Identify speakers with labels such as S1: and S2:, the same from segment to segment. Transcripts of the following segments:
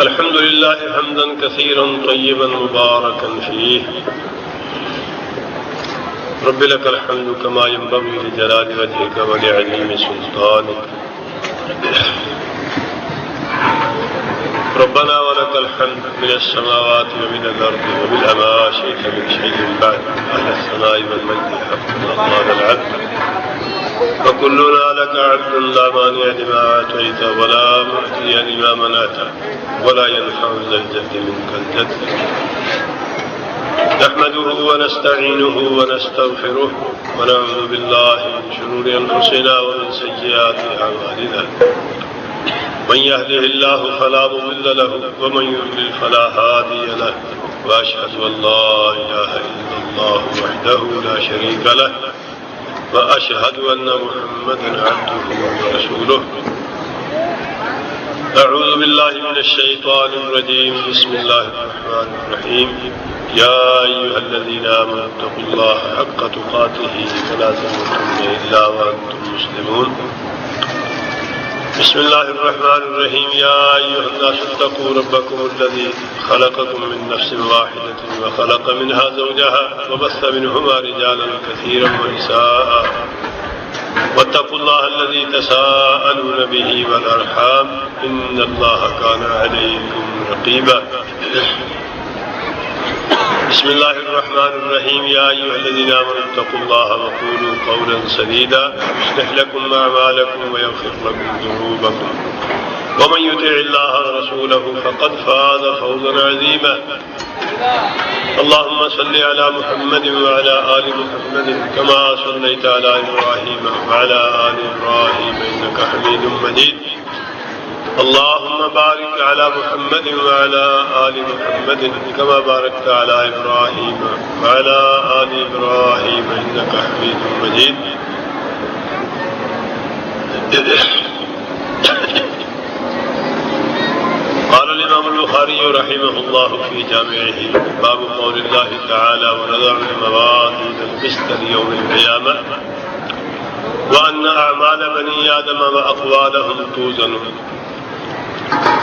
S1: الحمد لله حمدا كثيرا طيبا مباركا فيه رب لك الحمد كما ينبغي لجلال وجهك ولعظيم سلطانك ربنا ولك الحمد من السماوات ومن الأرض ومن ما شئت من شيء بعد أهل الثناء والمجد حق الله العبد وكلنا لك عبد لا مانع لما أعطيت ولا معطي لما منعت ولا ينفع ذا الجد منك الجد نحمده ونستعينه ونستغفره ونعوذ بالله من شرور أنفسنا ومن سيئات أعمالنا من يهده الله فلا مضل له ومن يضلل فلا هادي له وأشهد أن لا إله إلا الله وحده لا شريك له وأشهد أن محمدا عبده ورسوله أعوذ بالله من الشيطان الرجيم بسم الله الرحمن الرحيم يا أيها الذين آمنوا اتقوا الله حق تقاته ولا تموتن إلا وأنتم مسلمون بسم الله الرحمن الرحيم يا أيها الناس اتقوا ربكم الذي خلقكم من نفس واحدة وخلق منها زوجها وبث منهما رجالا كثيرا ونساء واتقوا الله الذي تساءلون به والأرحام إن الله كان عليكم رقيبا بسم الله الرحمن الرحيم يا أيها الذين آمنوا اتقوا الله وقولوا قولا سديدا يصلح لكم أعمالكم ويغفر لكم ذنوبكم ومن يطع الله ورسوله فقد فاز فوزا عظيما اللهم صل على محمد وعلى آل محمد كما صليت على إبراهيم وعلى آل إبراهيم إنك حميد مجيد اللهم بارك على محمد وعلى آل محمد كما باركت على إبراهيم وعلى آل إبراهيم إنك حميد مجيد قال الإمام البخاري رحمه الله في جامعه باب قول الله تعالى ونضع الموازين القسط ليوم القيامة وأن أعمال بني آدم وأقوالهم توزن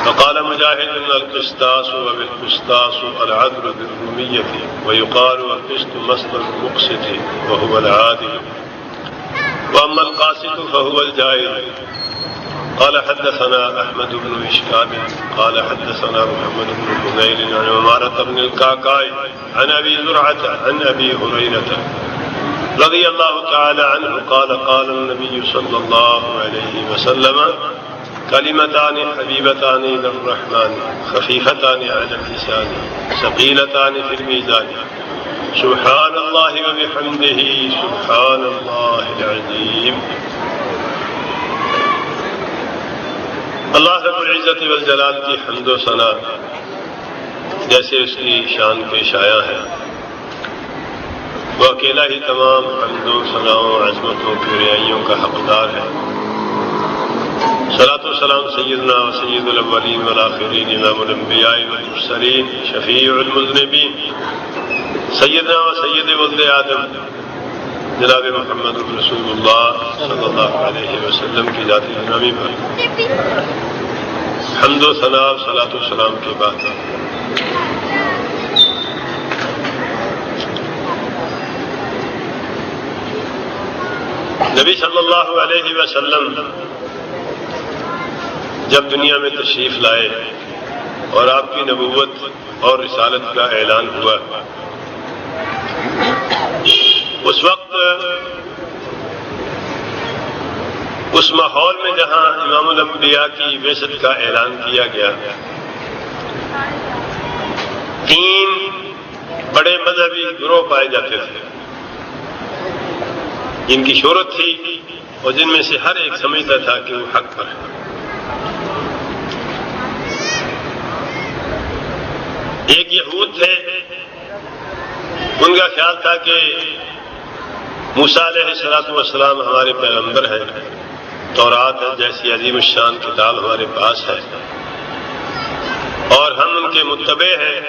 S1: فقال مجاهد القسطاس وبالقسطاس العدل بالرومية ويقال القسط مصدر المقسط وهو العادل وأما القاسط فهو الجائر قال حدثنا أحمد بن إشكاب قال حدثنا محمد بن حنين عن عمارة بن الكعكاء عن أبي زرعة عن أبي هريرة رضي الله تعالى عنه قال قال النبي صلى الله عليه وسلم كلمتان حبيبتان إلى الرحمن خفيفتان على اللسان ثقيلتان في الميزان سبحان الله وبحمده سبحان الله العظيم اللہ رب العزت والجلال کی حمد و ثنا جیسے اس کی شان کے شایع ہے وہ اکیلا ہی تمام حمد و ثناؤں عظمتوں کی رعایوں کا حقدار ہے صلاۃ و سلام سیدنا و سید الاولین والآخرین امام الانبیاء والمرسلین شفیع المذنبین سیدنا و سید ولد آدم جناب محمد رسول اللہ صلی اللہ علیہ وسلم کی ذاتی نامی پر حمد و ثنا و صلاۃ و سلام کے بعد نبی صلی اللہ علیہ وسلم جب دنیا میں تشریف لائے اور آپ کی نبوت اور رسالت کا اعلان ہوا اس وقت اس ماحول میں جہاں امام الانبیاء کی بعثت کا اعلان کیا گیا تین بڑے مذہبی گروہ پائے جاتے تھے جن کی شہرت تھی اور جن میں سے ہر ایک سمجھتا تھا کہ وہ حق پر ہے ایک یہود تھے ان کا خیال تھا کہ موسیٰ علیہ السلام ہمارے پیغمبر ہیں تورات جیسی عظیم الشان کتاب ہمارے پاس ہے اور ہم ان کے متبع ہیں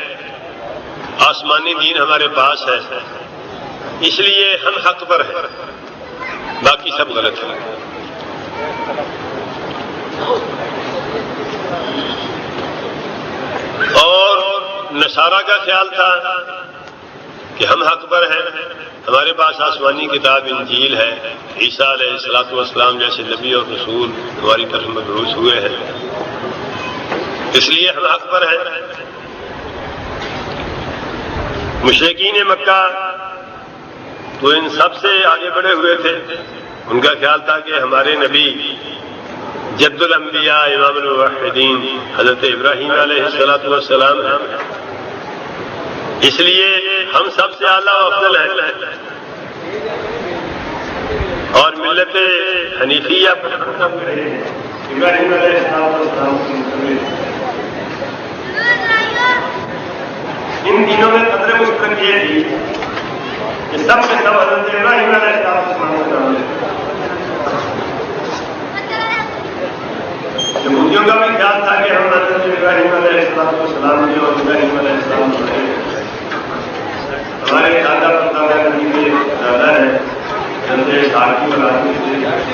S1: آسمانی دین ہمارے پاس ہے اس لیے ہم حق پر ہیں باقی سب غلط ہیں اور نصارہ کا خیال تھا کہ ہم حق پر ہیں، ہمارے پاس آسمانی کتاب انجیل ہے، عیسیٰ علیہ السلام جیسے نبی اور رسول ہماری طرف مبعوث ہوئے ہیں، اس لیے ہم حق پر ہیں۔ مشرکین مکہ تو ان سب سے آگے بڑھے ہوئے تھے، ان کا خیال تھا کہ ہمارے نبی جد الانبیاء امام الموحدین حضرت ابراہیم علیہ السلام ہیں، اس لیے ہم سب سے اعلیٰ و افضل ہیں اور ملت حنیفیہ ابراہیم علیہ السلام ان دنوں میں قدر مشترک یہ تھی کہ سب سے سب حضرت ابراہیم علیہ السلام یہودیوں کا بھی خیال تھا کہ ہم حضرت ابراہیم علیہ السلام کی اور ابراہیم علیہ السلام ہمارے دادا پردادا نبی کے دادا ہیں، حضرت اسحاق کی اولاد میں سے حضرت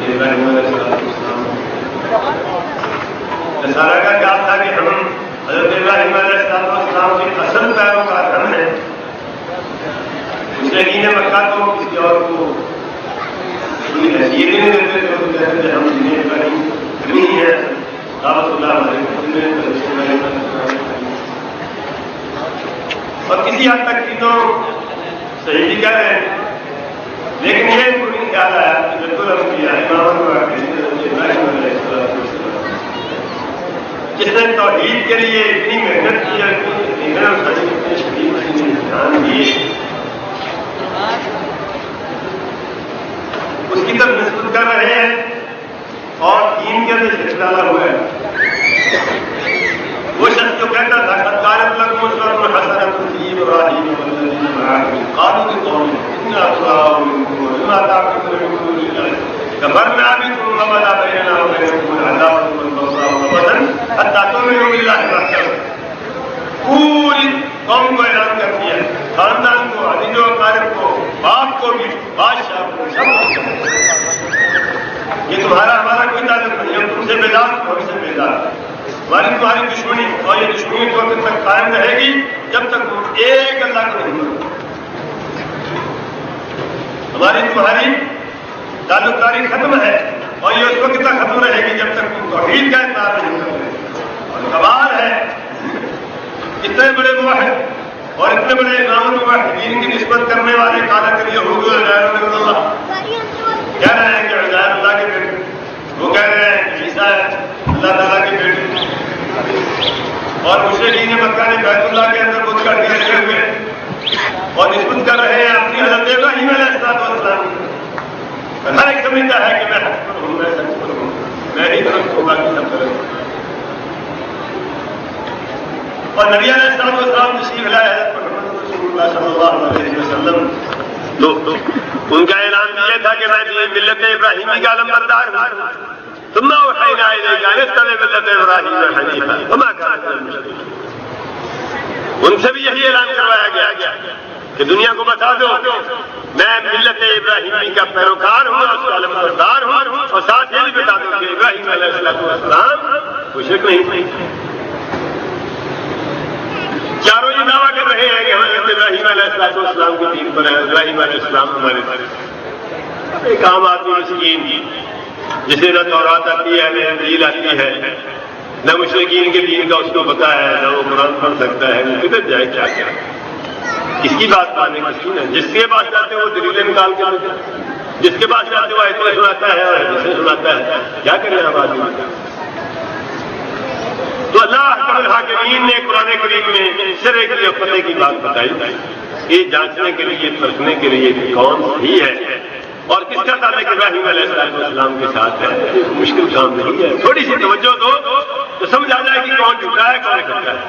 S1: ابراہیم علیہ السلام۔ نصارہ کا خیال تھا کہ ہم حضرت ابراہیم علیہ السلام کے اصل پیروکار ہم ہیں، مشرکین مکہ کو کسی اور کو کوئی حیثیت نہیں دیتے تھے، وہ کہتے تھے ہم دین ابراہیم نہیں ہیں، دعوت اللہ علیہ اور کسی حد تک کی تو صحیح بھی کہہ رہے ہیں، لیکن یہ کوئی خیال آیا کہ بالکل ہم کیا امام ابراہیم علیہ السلام جس نے توحید کے لیے اتنی محنت کی، اتنے شدید امتحان دیے، اس کی طرف نسبت کر رہے ہیں اور دین کے اندر شرک ڈالا ہوا ہے۔ وہ شخص جو کہتا تھا قد كانت لكم أسوة حسنة في إبراهيم والذين معه قالوا لقومهم إنا براء منكم ومما تعبدون من دون الله كفرنا بكم وبدا بيننا وبينكم العداوة والبغضاء أبدا حتى تؤمنوا بالله وحده۔ پوری قوم کو اعلان کر دیا، خاندان کو، عزیز و اقارب کو، باپ کو بھی، بادشاہ کو، سب کو، یہ تمہارا ہمارا کوئی تعلق نہیں، ہم تم سے بیدار، ہم سے بیدار، تمہاری دشمنی اور یہ دشمنی تو وقت تک قائم رہے گی جب تک تم ایک اللہ کو نہیں مانو۔ ہماری تمہاری تعلق داری ختم ہے اور یہ اس وقت تک ختم رہے گی جب تک تم توحید کا اقرار نہیں کرتے۔ اور سوال ہے اتنے بڑے موحد اور اتنے بڑے امام الموحدین کی نسبت کرنے والے قالت الیہود عزیر ابن اللہ کہہ رہے ہیں کہ عزیر اللہ کے بیٹے، وہ کہہ رہے ہیں کہ عیسیٰ اللہ تعالیٰ کے بیٹے، اور مشرکین مکہ نے بیت اللہ کے اندر بت کر کے رکھے ہوئے اور نسبت کر رہے ہیں اپنی حضرت ابراہیم علیہ السلام۔ ہر ایک سمجھتا ہے کہ میں حق پر ہوں، میں سچ پر ہوں، میں ہی درست ہوگا کہ سب کروں۔ اور نبی علیہ السلام تشریف لائے حضرت محمد رسول اللہ صلی اللہ علیہ وسلم، تو ان کا اعلان یہ تھا کہ میں ملت ابراہیمی کا علمبردار ہوں، ثم اوحینا الیک ان اتبع ملت ابراہیم حنیفا وما کان من المشرکین۔ ان سے بھی یہی اعلان کروایا گیا کہ دنیا کو بتا دو میں ملت ابراہیمی کا پیروکار ہوں اور اس کا علمبردار ہوں، اور ساتھ یہ بھی بتا دو کہ ابراہیم علیہ السلام مشرک نہیں تھے۔ چاروں یہ دعویٰ کر رہے ہیں کہ حضرت ابراہیم علیہ السلام کے دین پر ہے، ابراہیم علیہ السلام ہمارے ایک عام آدمی مسکین جسے نہ تورات آتی ہے نہ انجیل آتی ہے، نہ مشرکین کے دین کا اس کو پتا ہے، نہ وہ قرآن پڑھ سکتا ہے، وہ کدھر جائے کیا کیا کس کی بات ماننے کس کی ہے؟ جس کے پاس جاتے وہ دلیلیں نکال کے دیتے، جس کے پاس جاتے وہ ایتیں سناتا ہے اور حدیثیں سناتا ہے، کیا کریں ہم آدمی؟ تو اللہ احکم الحاکمین نے قرآن کریم میں شرع کے لیے فتح کی بات بتائی، یہ جانچنے کے لیے، پرکھنے کے لیے کہ کون صحیح ہے اور کس کا تعلق ابراہیم علیہ السلام کے ساتھ ہے۔ مشکل کام نہیں ہے، تھوڑی سی توجہ دو تو سمجھ آ جائے کہ کون جھوٹا ہے کون سچا ہے،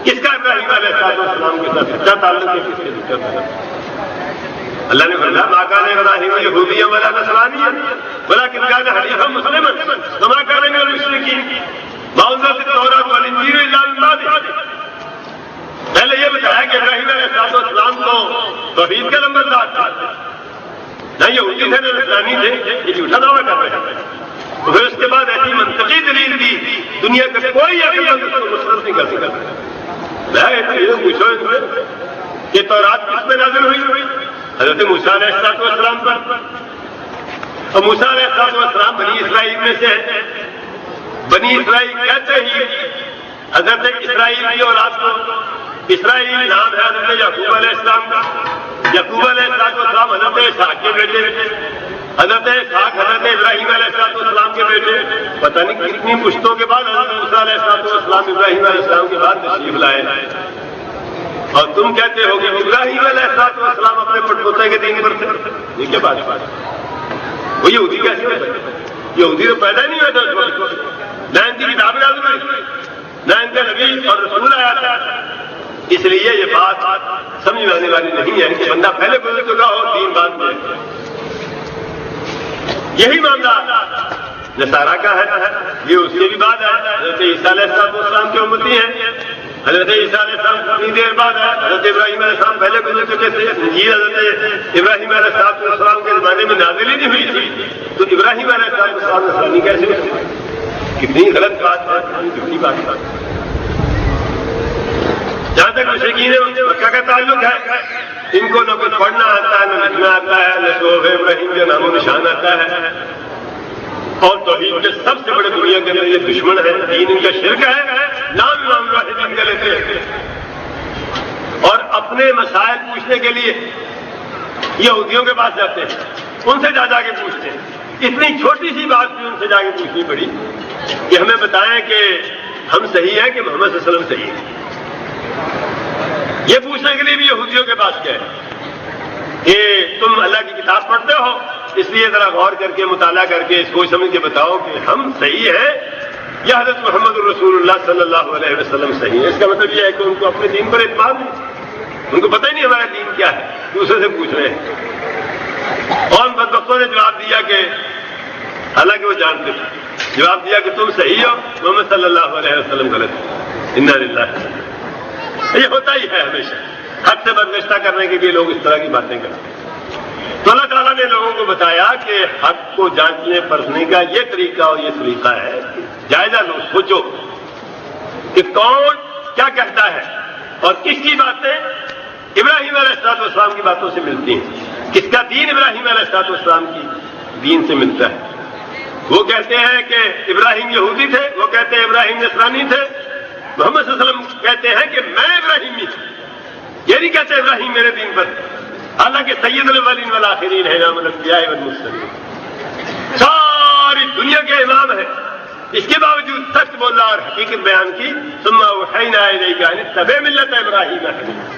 S1: کس کا ابراہیم علیہ السلام کے ساتھ سچا تعلق ہے، کس کے جھوٹا تعلق۔ اللہ نے فرمایا ما کان ابراہیم یہودیا ولا نصرانیا ولکن کان حنیفا مسلما وما کان من المشرکین ما انزلت التوراۃ والانجیل الا من بعد۔ پہلے یہ بتایا کہ ابراہیم علیہ السلام کو توحید کا نمبردار تھا، نہ یہودی تھے نہ نصرانی تھے، یہ جھوٹا دعویٰ کر رہے ہیں۔ تو پھر اس کے بعد ایسی منطقی دلیل دی دنیا کا کوئی عقل مند اس کو مسلط نہیں کر سکتا۔ میں پوچھو کہ تورات کس پہ نازل ہوئی؟ حضرت موسیٰ علیہ السلام پر، اور موسیٰ علیہ السلام بنی اسرائیل میں سے ہیں۔ بنی اسرائیل کہتے ہی حضرت اسرائیل کی اولاد کو، اسرائیل نام ہے حضرت یعقوب علیہ السلام کا، یعقوب علیہ السلام حضرت اسحاق کے بیٹے، حضرت اسحاق حضرت ابراہیم علیہ السلام کے بیٹے، پتہ نہیں کتنی پشتوں کے بعد حضرت موسیٰ علیہ السلام ابراہیم علیہ السلام کے بعد تشریف لائے، اور تم کہتے ہو کہ ابراہیم علیہ السلام اپنے پٹ پوتے کے دین پر تھے۔ یہ کیا بات ہے؟ وہ یہودی کیسے ہوتا ہے؟ یہودی تو پیدا نہیں ہوتا اس وقت، نہ ان کی کتاب نازل ہوئی، نہ ان کا نبی اور رسول آیا تھا۔ اس لیے یہ بات سمجھ میں آنے والی نہیں ہے کہ بندہ پہلے گزر چکا ہو، دین بعد میں۔ یہی معاملہ نصارہ کا ہے، یہ اس کے بھی بعد ہے۔ حضرت عیسیٰ علیہ السلام کے امتی ہیں، حضرت عیسیٰ علیہ السلام کتنی دیر بعد ہے، حضرت ابراہیم علیہ السلام پہلے گزر چکے تھے، انجیل حضرت ابراہیم علیہ السلام کے زمانے میں نازل ہی نہیں ہوئی تھی، تو ابراہیم علیہ السلام نصرانی کیسے ہوئے؟ کتنی غلط بات ہے، کتنی بات ہے۔ جہاں تک مشرکین مکہ کا تعلق ہے، ان کو نہ کچھ پڑھنا آتا ہے، نہ لکھنا آتا ہے، نہ صحف ابراہیم کا نام و نشان آتا ہے، اور توحید کے سب سے بڑے دنیا کے اندر یہ دشمن ہے، دین ان کا شرک ہے، نام امام واحد کا لیتے ہیں، اور اپنے مسائل پوچھنے کے لیے یہودیوں کے پاس جاتے ہیں، ان سے جا کے پوچھتے ہیں۔ اتنی چھوٹی سی بات بھی ان سے جا کے پوچھنی پڑی کہ ہمیں بتائیں کہ ہم صحیح ہیں کہ محمد صلی اللہ علیہ وسلم صحیح ہے۔ یہ پوچھنے کے لیے بھی یہودیوں کے پاس گئے کہ تم اللہ کی کتاب پڑھتے ہو، اس لیے ذرا غور کر کے مطالعہ کر کے سوچ سمجھ کے بتاؤ کہ ہم صحیح ہیں یا حضرت محمد الرسول اللہ صلی اللہ علیہ وسلم صحیح ہے۔ اس کا مطلب یہ ہے کہ ان کو اپنے دین پر اعتماد نہیں، ان کو پتہ ہی نہیں ہمارا دین کیا ہے، دوسرے سے پوچھ رہے ہیں۔ اور ان بدبختوں نے جواب دیا کہ حالانکہ وہ جانتے تھے، جواب دیا کہ تم صحیح ہو، محمد صلی اللہ علیہ وسلم غلط۔ انا للہ، یہ ہوتا ہی ہے ہمیشہ، حد سے بدگشتہ کرنے کے لیے لوگ اس طرح کی باتیں کرتے ہیں۔ تو اللہ تعالیٰ نے لوگوں کو بتایا کہ حق کو جانچنے پرکھنے کا یہ طریقہ اور یہ سلیقہ ہے، جائزہ لو، سوچو کہ کون کیا کہتا ہے اور کس کی باتیں ابراہیم علیہ السلام کی باتوں سے ملتی ہیں، کس کا دین ابراہیم علیہ السلام کی دین سے ملتا ہے۔ وہ کہتے ہیں کہ ابراہیم یہودی تھے، وہ کہتے ہیں ابراہیم نصرانی تھے، محمد صلی اللہ علیہ وسلم کہتے ہیں کہ میں ابراہیمی ہوں، یہ نہیں کہتے ابراہیم میرے دین پر، حالانکہ سید الاولین والآخرین ہے، امام الانبیاء والمرسلین، ساری دنیا کے امام ہیں، اس کے باوجود سچ بولا اور حقیقت بیان کی۔ ثم اوحینا الیک ان اتبع ملت ابراہیم حنیفا،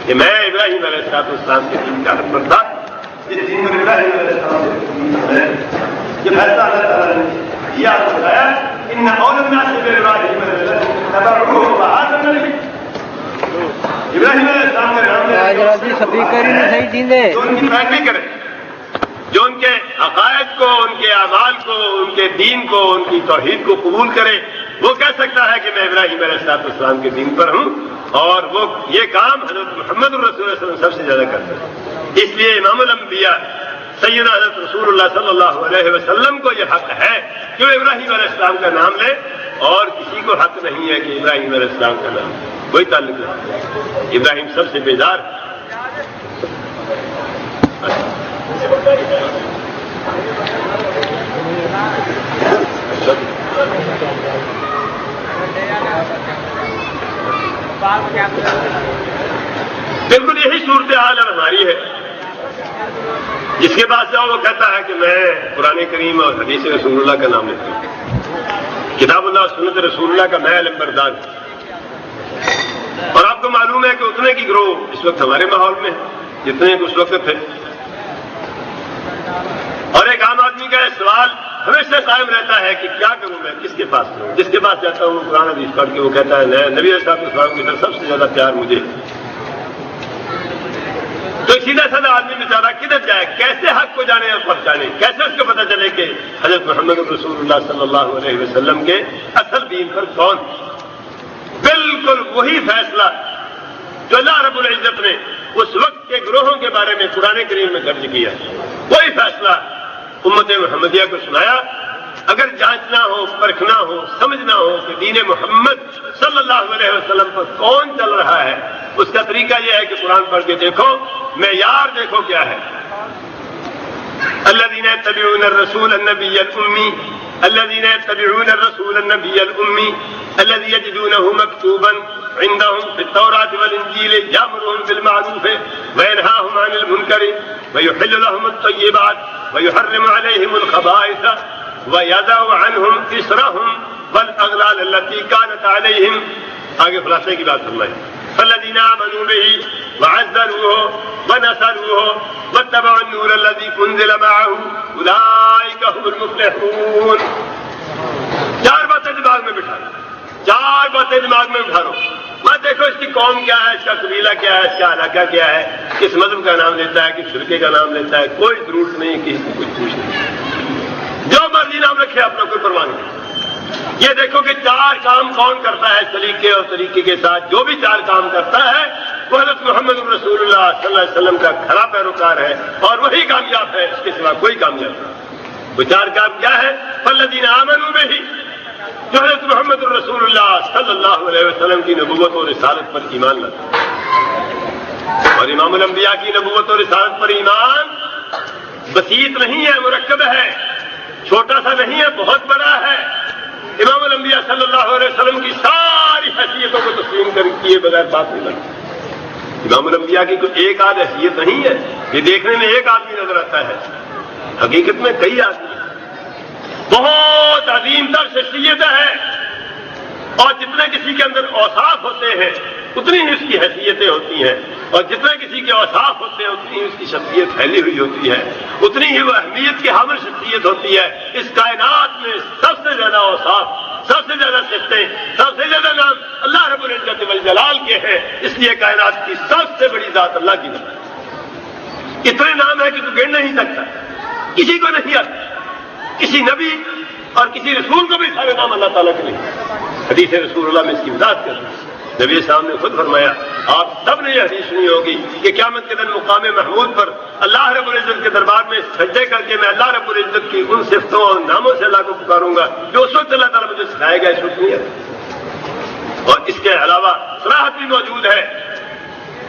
S1: کہ میں ابراہیم علیہ السلام کے دین کا حق پر تھا، جس دین پر ابراہیم علیہ السلام ہے۔ یہ فیصلہ اللہ تعالیٰ نے کیا، بتایا ان اول الناس بابراہیم تبعوه وهذا النبی، ابراہیم علیہ السلام کے نام میں جو ان کی پیروی کرے، جو ان کے عقائد کو، ان کے اعمال کو، ان کے دین کو، ان کی توحید کو قبول کرے، وہ کہہ سکتا ہے کہ میں ابراہیم علیہ السلام کے دین پر ہوں، اور وہ یہ کام حضرت محمد الرسول صلی اللہ علیہ وسلم سب سے زیادہ کرتے ہیں۔ اس لیے امام الانبیاء سیدنا حضرت رسول اللہ صلی اللہ علیہ وسلم کو یہ حق ہے کہ وہ ابراہیم علیہ السلام کا نام لے، اور کسی کو حق نہیں ہے کہ ابراہیم علیہ السلام کا نام، کوئی تعلق نہیں۔ ابراہیم سب سے بیدار۔ بالکل یہی صورتحال ہماری ہے، جس کے پاس جاؤ وہ کہتا ہے کہ میں قرآن کریم اور حدیث رسول اللہ کا نام لیتا ہوں، کتاب اللہ سنت رسول اللہ کا میں علمبردار ہوں۔ اور آپ کو معلوم ہے کہ اتنے کی گروہ اس وقت ہمارے ماحول میں جتنے اس وقت تھے، اور ایک عام آدمی کا یہ سوال ہمیشہ قائم رہتا ہے کہ کیا کروں میں، کس کے پاس جاؤں؟ جس کے پاس جاتا ہوں قرآن حدیث پڑھ کے وہ کہتا ہے نبی علیہ السلام کی طرف سب سے زیادہ پیار مجھے۔ تو سیدھا سادہ آدمی بیچارہ کدھر جائے، کیسے حق کو جانے اور پہچانے، کیسے اس کو پتہ چلے کہ حضرت محمد رسول اللہ صلی اللہ علیہ وسلم کے اصل دین پر کون؟ بالکل وہی فیصلہ جو اللہ رب العزت نے اس وقت کے گروہوں کے بارے میں قرآن کریم میں درج کیا، وہی فیصلہ امت محمدیہ کو سنایا اگر جانچنا ہو، پرکھنا ہو، سمجھنا ہو کہ دین محمد صلی اللہ علیہ وسلم پر کون چل رہا ہے، اس کا طریقہ یہ ہے کہ قرآن پڑھ کے دیکھو، معیار دیکھو کیا ہے۔ الذين يتبعون الرسول النبي الأمي الذين يتبعون الرسول النبي الأمي الذي يجدونه مكتوبا عندهم في التوراة والإنجيل يأمرهم بالمعروف وينهاهم عن المنكر ويحل لهم الطيبات ويحرم عليهم الخبائث ويضع عنهم إصرهم والأغلال التي كانت عليهم۔ آگے خلاصے کی بات فرمائیں۔ فالذين آمنوا به وعزروه ونصروه واتبعوا النور الذي أنزل معه أولئك هم المفلحون۔ چار باتیں دماغ میں بٹھا لو، چار باتیں دماغ میں بٹھا لو۔ میں دیکھو اس کی قوم کیا ہے، اس کا قبیلہ کیا ہے، اس کا علاقہ کیا ہے، کس مذہب کا نام لیتا ہے، کس فرقے کا نام لیتا ہے، کوئی ضرورت نہیں، کسی کو کچھ پوچھ نہیں، جو مرضی نام رکھے اپنا کوئی پرواہ نہیں۔ یہ دیکھو کہ چار کام کون کرتا ہے سلیقے اور طریقے کے ساتھ، جو بھی چار کام کرتا ہے وہ حضرت محمد رسول اللہ صلی اللہ علیہ وسلم کا کھرا پیروکار ہے اور وہی کامیاب ہے، اس کے سوا کوئی کامیاب نہیں۔ وہ چار کام کیا ہے؟ فالذین آمنوا بہ، جو حضرت محمد رسول اللہ صلی اللہ علیہ وسلم کی نبوت اور رسالت پر ایمان لاتا ہے۔ اور امام الانبیاء کی نبوت اور رسالت پر ایمان بسیط نہیں ہے، مرکب ہے، چھوٹا سا نہیں ہے، بہت بڑا ہے۔ امام الانبیاء صلی اللہ علیہ وسلم کی ساری حیثیتوں کو تسلیم کر کیے بغیر بات نہیں بنتی۔ امام الانبیاء کی کوئی ایک آدھ حیثیت نہیں ہے، یہ دیکھنے میں ایک آدمی نظر آتا ہے، حقیقت میں کئی آدمی ہیں۔ بہت عظیم تر شخصیت ہے، اور جتنے کسی کے اندر اوصاف ہوتے ہیں اتنی ہی اس کی حیثیتیں ہوتی ہیں، اور جتنے کسی کے اوصاف ہوتے ہیں اتنی ہی اس کی شخصیت پھیلی ہوئی ہوتی ہے، اتنی ہی وہ اہمیت کی حامل شخصیت ہوتی ہے۔ اس کائنات میں سب سے زیادہ اوصاف، سب سے زیادہ صفتیں، سب سے زیادہ نام اللہ رب العزت والجلال کے ہیں، اس لیے کائنات کی سب سے بڑی ذات اللہ کی ذات ہے۔ اتنے نام ہیں کہ تو گن نہیں سکتا، کسی کو نہیں آتا، کسی نبی اور کسی رسول کو بھی سارے نام اللہ تعالیٰ کے نہیں۔ حدیث رسول اللہ میں اس کی وضاحت کرتے ہیں، نبی صاحب نے خود فرمایا، آپ سب نے یہ حدیث سنی ہوگی کہ قیامت کے دن مقام محمود پر اللہ رب العزت کے دربار میں سجدے کر کے میں اللہ رب العزت کی ان صفتوں اور ناموں سے اللہ کو پکاروں گا جو اس وقت اللہ تعالیٰ مجھے سکھائے گا، اس وقت نہیں ہے۔ اور اس کے علاوہ صراحت بھی موجود ہے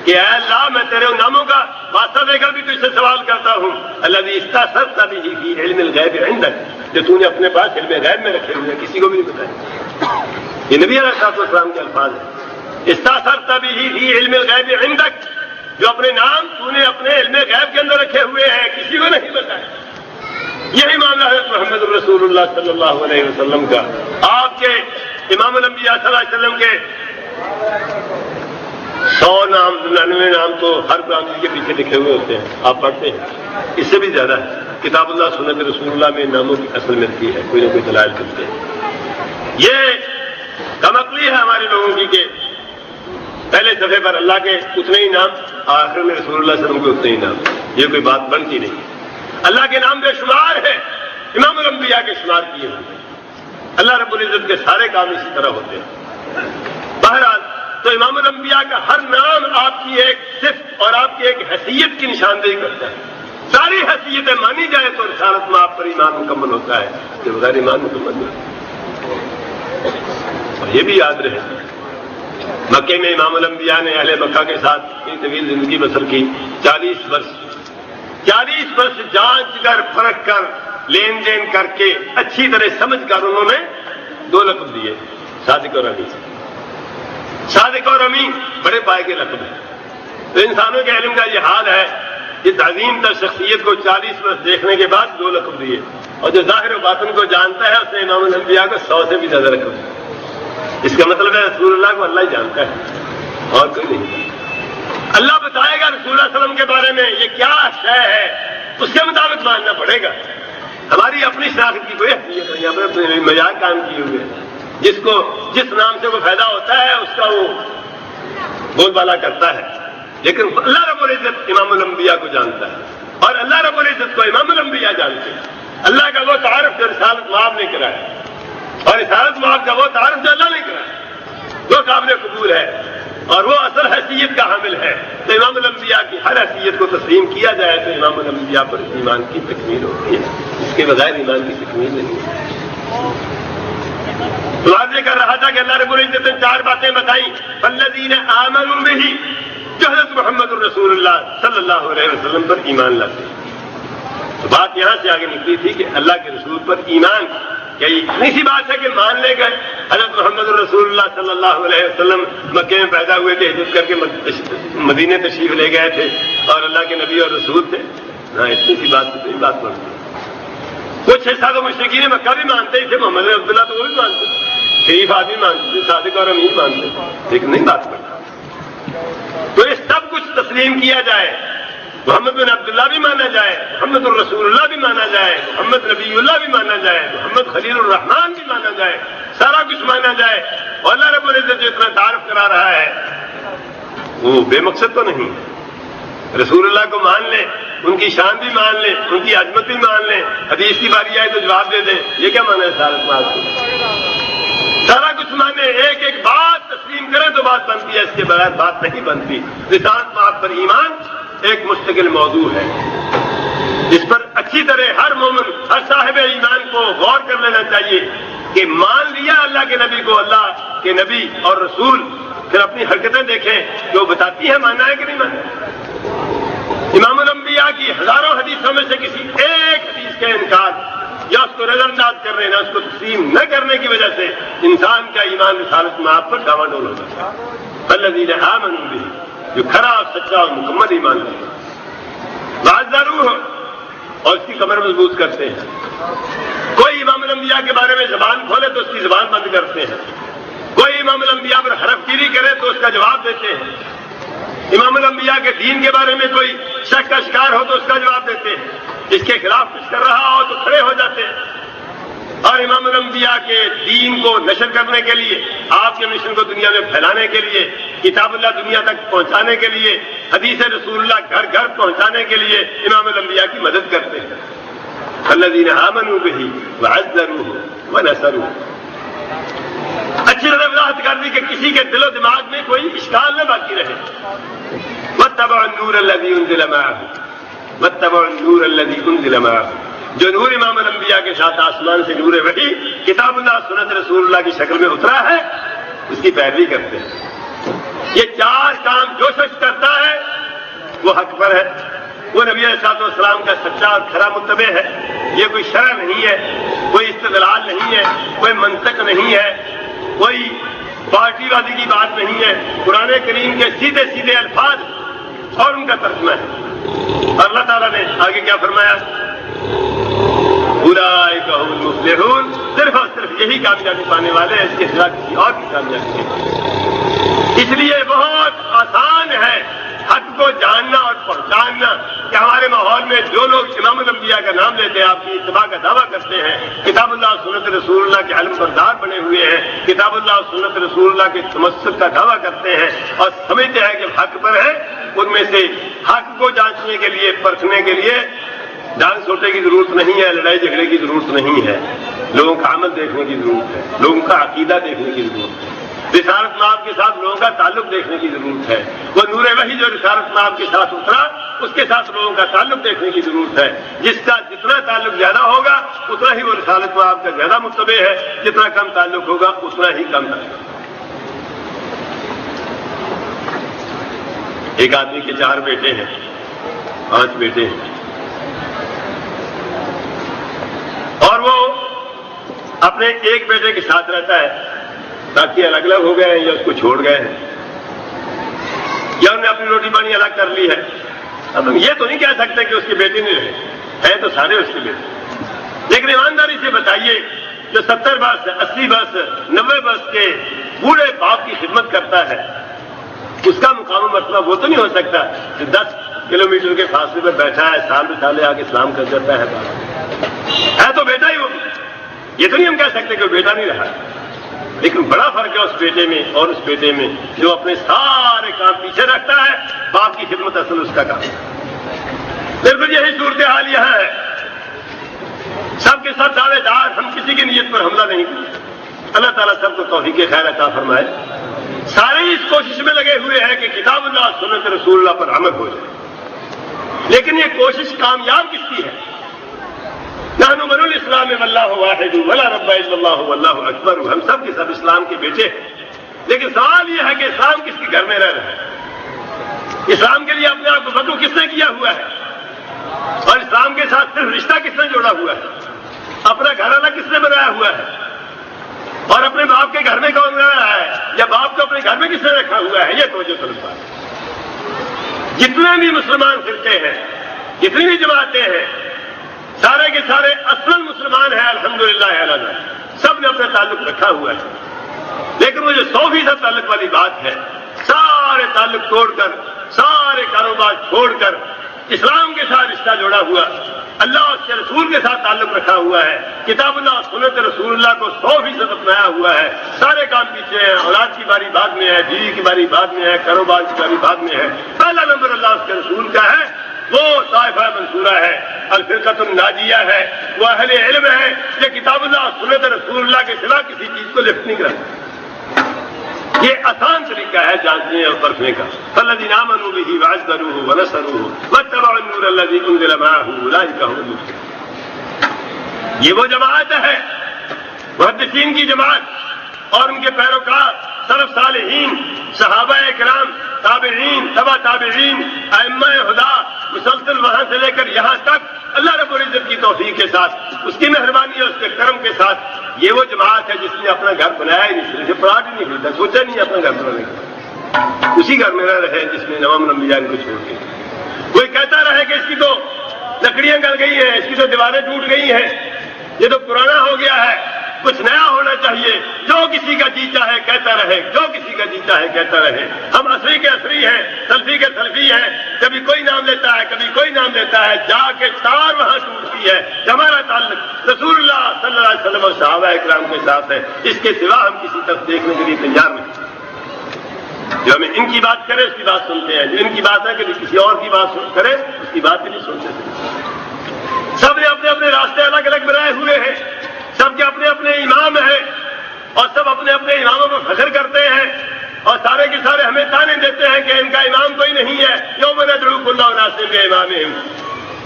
S1: کہ اے اللہ میں تیرے ان ناموں کا واسطہ دے کر بھی تجھ سے سوال کرتا ہوں، الذی استأثرت به فی علم الغیب عندک، جو تو نے اپنے پاس علم غیب میں رکھے ہوئے ہیں، کسی کو بھی نہیں بتایا۔ یہ نبی علیہ السلام کے الفاظ ہیں، استأثرت به فی علم الغیب عندک، جو اپنے نام تو نے اپنے علم غیب کے اندر رکھے ہوئے ہیں، کسی کو نہیں بتایا۔ یہی معاملہ ہے محمد رسول اللہ صلی اللہ علیہ وسلم کا۔ آپ کے امام الانبیاء صلی اللہ علیہ وسلم کے 100 نام 99 نام تو ہر قرآن کے پیچھے لکھے ہوئے ہوتے ہیں، آپ پڑھتے ہیں، اس سے بھی زیادہ ہے۔ کتاب اللہ سنت رسول اللہ میں ناموں کی اصل ملتی ہے، کوئی نہ کوئی دلائل کرتے ہیں۔ یہ کم عقلی ہے ہمارے لوگوں کی کہ پہلے صفحے پر اللہ کے اتنے ہی نام، آخر میں رسول اللہ صلی اللہ علیہ وسلم کے اتنے ہی نام، یہ کوئی بات بنتی نہیں۔ اللہ کے نام بے شمار ہے، امام الانبیاء کے شمار کیے ہوئے ہیں۔ اللہ رب العزت کے سارے کام اسی طرح ہوتے ہیں۔ بہرحال تو امام الانبیاء کا ہر نام آپ کی ایک صفت اور آپ کی ایک حیثیت کی نشاندہی کرتا ہے۔ ساری حیثیتیں مانی جائے تو رسالت میں آپ پر ایمان مکمل ہوتا ہے، کہ بغیر ایمان مکمل نہیں۔ اور یہ بھی یاد رہے، مکے میں امام الانبیاء نے اہل مکہ کے ساتھ اتنی طویل زندگی بسر کی، 40 برس جانچ کر پرکھ کر لین دین کر کے اچھی طرح سمجھ کر انہوں نے 2 لقب دیے، صادق اور امین۔ صادق اور امین بڑے پائے کے لقب ہیں۔ تو انسانوں کے علم کا یہ حال ہے، اس عظیم تر شخصیت کو 40 برس دیکھنے کے بعد 2 لقب دیے، اور جو ظاہر و باطن کو جانتا ہے اس نے امام الانبیاء کو 100 سے بھی زیادہ لقب دیا۔ اس کا مطلب ہے رسول اللہ کو اللہ ہی جانتا ہے اور کوئی نہیں۔ اللہ بتائے گا رسول اللہ صلی اللہ علیہ وسلم کے بارے میں یہ کیا شے ہے، اس کے مطابق ماننا پڑے گا۔ ہماری اپنی شناخت کی کوئی حیثیت نہیں، ہمیں اپنے مزاج کام کیے ہوئے، جس نام سے وہ پیدا ہوتا ہے اس کا وہ بول بالا کرتا ہے، لیکن اللہ رب العزت امام الانبیاء کو جانتا ہے، اور اللہ رب العزت کو امام الانبیاء جانتے ہیں۔ اللہ کا وہ تعارف جو رسالت معاف نہیں کرایا، اور رسالت معاف کا وہ تعارف جو اللہ نہیں کرایا، وہ قابل قبول ہے اور وہ اصل حیثیت کا حامل ہے۔ تو امام الانبیاء کی ہر حیثیت کو تسلیم کیا جائے تو امام الانبیاء پر ایمان کی تکمیل ہوتی ہے، اس کے بغیر ایمان کی تکمیل نہیں ہے۔ تو واضح کر رہا تھا کہ اللہ رب العزت نے 4 باتیں بتائیں، الذین آمنوا بہ، جو حضرت محمد الرسول اللہ صلی اللہ علیہ وسلم پر ایمان لاتے ہیں۔ تو بات یہاں سے آگے نکلی تھی کہ اللہ کے رسول پر ایمان، کیا یہ اتنی سی بات ہے کہ مان لے گئے؟ حضرت محمد الرسول اللہ صلی اللہ علیہ وسلم مکے میں پیدا ہوئے تھے، ہجرت کر کے مدینے تشریف لے گئے تھے اور اللہ کے نبی اور رسول تھے؟ ہاں، اتنی سی بات سے کوئی بات بنتی۔ کچھ حصہ تو مشرکین مکہ بھی مانتے ہی تھے، محمد عبداللہ تو وہ بھی مانتے، شریف آدمی مانتے تھے، صادق اور امین مانتے، لیکن نہیں بات بنتی۔ تو یہ سب کچھ تسلیم کیا جائے، محمد بن عبداللہ بھی مانا جائے، محمد الرسول اللہ بھی مانا جائے، محمد نبی اللہ بھی مانا جائے، محمد خلیل الرحمان بھی مانا جائے، سارا کچھ مانا جائے، اور اللہ رب العزت جو اتنا تعارف کرا رہا ہے وہ بے مقصد تو نہیں۔ رسول اللہ کو مان لیں، ان کی شان بھی مان لیں، ان کی عظمت بھی مان لیں، حدیث کی باری آئے تو جواب دے دیں، یہ کیا مانا ہے؟ سارا کچھ مانے، ایک ایک بات تسلیم کریں تو بات بنتی ہے، اس کے بغیر بات نہیں بنتی۔ رسالت پاک پر ایمان ایک مستقل موضوع ہے جس پر اچھی طرح ہر مومن، ہر صاحب ایمان کو غور کر لینا چاہیے کہ مان لیا اللہ کے نبی کو اللہ کے نبی اور رسول، پھر اپنی حرکتیں دیکھیں جو بتاتی ہیں مانا ہے کہ نہیں مانا۔ امام الانبیاء کی ہزاروں حدیثوں میں سے کسی ایک حدیث کا انکار یا اس کو نظر انداز کر رہے ہیں، اس کو تسلیم نہ کرنے کی وجہ سے انسان کا ایمان رسالت میں آپ پر ڈاواڈول ہوتا ہے۔ الذین آمنوا بہ، جو کھرا اور سچا اور مکمل ایمان کرتے ہیں، وعزروہ، اور اس کی کمر مضبوط کرتے ہیں۔ کوئی امام الانبیاء کے بارے میں زبان کھولے تو اس کی زبان بند کرتے ہیں، کوئی امام الانبیاء پر حرف گیری کرے تو اس کا جواب دیتے ہیں، امام الانبیاء کے دین کے بارے میں کوئی شک کا شکار ہو تو اس کا جواب دیتے ہیں، اس کے خلاف کچھ کر رہا ہو تو کھڑے ہو جاتے ہیں، اور امام الانبیاء کے دین کو نشر کرنے کے لیے، آپ کے مشن کو دنیا میں پھیلانے کے لیے، کتاب اللہ دنیا تک پہنچانے کے لیے، حدیث رسول اللہ گھر گھر پہنچانے کے لیے امام الانبیاء کی مدد کرتے ہیں۔ الذین آمنوا بہ وعزروہ ونصروہ۔ اچھی طرح وضاحت کر دی کہ کسی کے دل و دماغ میں کوئی اشکال نہ باقی رہے۔ واتبعوا النور الذی انزل معہ، واتبعوا النور الذی انزل معہ، جو نور امام الانبیاء کے ساتھ آسمان سے نور وحی کتاب اللہ سنت رسول اللہ کی شکل میں اترا ہے، اس کی پیروی کرتے ہیں۔ یہ 4 کام جو شخص کرتا ہے وہ حق پر ہے، وہ نبی علیہ السلام کا سچا اور کھرا متبع ہے۔ یہ کوئی شرع نہیں ہے، کوئی استدلال نہیں ہے، کوئی منطق نہیں ہے، کوئی پارٹی بازی کی بات نہیں ہے، قرآن کریم کے سیدھے سیدھے الفاظ اور ان کا ترجمہ ہے۔ اور اللہ تعالیٰ نے آگے کیا فرمایا؟ اولئک هم المفلحون، صرف اور صرف یہی کامیابی پانے والے ہیں، اس کے سوا کسی اور کی کامیابی نہیں۔ اس لیے بہت آسان ہے حق کو جاننا اور پہچاننا کہ ہمارے ماحول میں جو لوگ امام الانبیاء کا نام لیتے ہیں، آپ کی اتباع کا دعویٰ کرتے ہیں، کتاب اللہ اور سنت رسول اللہ کے علم بردار بنے ہوئے ہیں، کتاب اللہ اور سنت رسول اللہ کے تمسک کا دعویٰ کرتے ہیں اور سمجھتے ہیں کہ حق پر ہے، ان میں سے حق کو جانچنے کے لیے، پرکھنے کے لیے ڈانس سوٹے کی ضرورت نہیں ہے، لڑائی جھگڑے کی ضرورت نہیں ہے، لوگوں کا عمل دیکھنے کی ضرورت ہے، لوگوں کا عقیدہ دیکھنے کی ضرورت ہے، رسالت مآب کے ساتھ لوگوں کا تعلق دیکھنے کی ضرورت ہے۔ وہ نور وحی جو رسالت مآب کے ساتھ اترا، اس کے ساتھ لوگوں کا تعلق دیکھنے کی ضرورت ہے۔ جس کا جتنا تعلق زیادہ ہوگا اتنا ہی وہ رسالت مآب کا زیادہ متبع ہے، جتنا کم تعلق ہوگا اتنا ہی کم تعلق۔ ایک آدمی کے 4 بیٹے ہیں، 5 بیٹے ہیں، اور وہ اپنے ایک بیٹے کے ساتھ رہتا ہے، باقی الگ الگ ہو گئے ہیں یا اس کو چھوڑ گئے ہیں یا انہوں نے اپنی روٹی پانی الگ کر لی ہے۔ اب ہم یہ تو نہیں کہہ سکتے کہ اس کے بیٹے نہیں رہے ہیں، تو سارے اس کے بیٹے، لیکن ایمانداری سے بتائیے جو 70 برس 80 برس 90 برس کے بوڑھے باپ کی خدمت کرتا ہے، اس کا مقام و مرتبہ وہ تو نہیں ہو سکتا جو 10 کلومیٹر کے فاصلے پر بیٹھا ہے، سال بسالے آ کے اسلام کر جاتا ہے تو بیٹا ہی وہ۔ یہ تو نہیں ہم کہہ سکتے کہ وہ بیٹا نہیں رہا، لیکن بڑا فرق ہے اس بیٹے میں اور اس بیٹے میں جو اپنے سارے کام پیچھے رکھتا ہے، باپ کی خدمت اصل اس کا کام ہے۔ بالکل یہی صورتحال یہاں ہے، سب کے سب دعوے دار، ہم کسی کی نیت پر حملہ نہیں کرتے۔ اللہ تعالیٰ سب کو توفیق خیر عطا فرمائے۔ سارے اس کوشش میں لگے ہوئے ہیں کہ کتاب اللہ سنت رسول اللہ پر عمل ہو جائے، لیکن یہ کوشش کامیاب کس کی ہے؟ نحن بنو الاسلام اسلام واللہ واحد ولا رب الا اللہ واللہ اکبر، ہم سب کے سب اسلام کے بیٹے ہیں، لیکن سوال یہ ہے کہ اسلام کس کے گھر میں رہ رہا ہے؟ اسلام کے لیے اپنے آپ کو بدو کس نے کیا ہوا ہے؟ اور اسلام کے ساتھ صرف رشتہ کس نے جوڑا ہوا ہے؟ اپنا گھر الگ کس نے بنایا ہوا ہے؟ اور اپنے باپ کے گھر میں کون رہ رہا ہے؟ یا باپ کو اپنے گھر میں کس نے رکھا ہوا ہے؟ یہ توجہ طلب ہے۔ جتنے بھی مسلمان فرقے ہیں، جتنی بھی جماعتیں ہیں، سارے کے سارے اصل مسلمان ہیں الحمدللہ اعلیٰ، سب نے اپنا تعلق رکھا ہوا ہے، لیکن وہ جو 100% تعلق والی بات ہے، سارے تعلق توڑ کر، سارے کاروبار چھوڑ کر اسلام کے ساتھ رشتہ جوڑا ہوا، اللہ اور اس کے رسول کے ساتھ تعلق رکھا ہوا ہے، کتاب اللہ اور سنت رسول اللہ کو 100% اپنایا ہوا ہے، سارے کام پیچھے ہیں، اولاد کی باری بعد میں ہے، بیوی کی باری بعد میں ہے، کاروبار کی باری بعد میں ہے، پہلا نمبر اللہ اس کے رسول کا ہے، وہ طائفہ منصورہ ہے، الفرقۃ الناجیہ ہے، وہ اہل علم ہے، یہ کتاب اللہ اور سنت رسول اللہ کے سوا کسی چیز کو لفٹ نہیں کرتا۔ یہ آسان طریقہ ہے جانچنے اور پرکھنے کا۔ فالذین آمنوا بہ وعزروہ ونصروہ واتبعوا النور الذی انزل معہ اولئک هم المفلحون۔ یہ وہ جماعت ہے، محدثین کی جماعت اور ان کے پیروکار، سلف صالحین، صحابہ کرام، تابعین، تبع تابعین، ائمہ ہدی، مسلسل وہاں سے لے کر یہاں تک اللہ رب العزت کی توفیق کے ساتھ، اس کی مہربانی اور اس کے کرم کے ساتھ، یہ وہ جماعت ہے جس نے اپنا گھر بنایا ہی نہیں، پلاٹ ہی نہیں خریدا، سوچا نہیں اپنا گھر بنانے کا، اسی گھر میں رہ رہے جس میں امام الانبیاء کو چھوڑ کے۔ کوئی کہتا رہے کہ اس کی تو لکڑیاں گل گئی ہیں، اس کی تو دیواریں ٹوٹ گئی ہیں، یہ تو پرانا ہو گیا ہے، کچھ نیا ہونا چاہیے، جو کسی کا جی چاہے کہتا رہے، جو کسی کا جی چاہے کہتا رہے۔ ہم عصری کے عصری ہیں، سلفی کے سلفی ہیں، کبھی کوئی نام لیتا ہے، کبھی کوئی نام لیتا ہے، جا کے تار وہاں ٹوٹتی ہے کہ ہمارا تعلق رسول اللہ صلی اللہ علیہ وسلم اور صحابہ کرام کے ساتھ ہے، اس کے سوا ہم کسی طرف دیکھنے کے لیے تیار نہیں۔ جو ہمیں ان کی بات کرے اس کی بات سنتے ہیں، جو ان کی بات ہے کہ کسی اور کی بات کرے اس کی بات ہی نہیں سنتے۔ سب نے اپنے اپنے راستے الگ الگ بنائے ہوئے ہیں، سب کے اپنے اپنے امام ہیں، اور سب اپنے اپنے اماموں کو فخر کرتے ہیں، اور سارے کے سارے ہمیں تانے دیتے ہیں کہ ان کا امام کوئی نہیں ہے۔ یوم ندعو کل اناس بامامہم،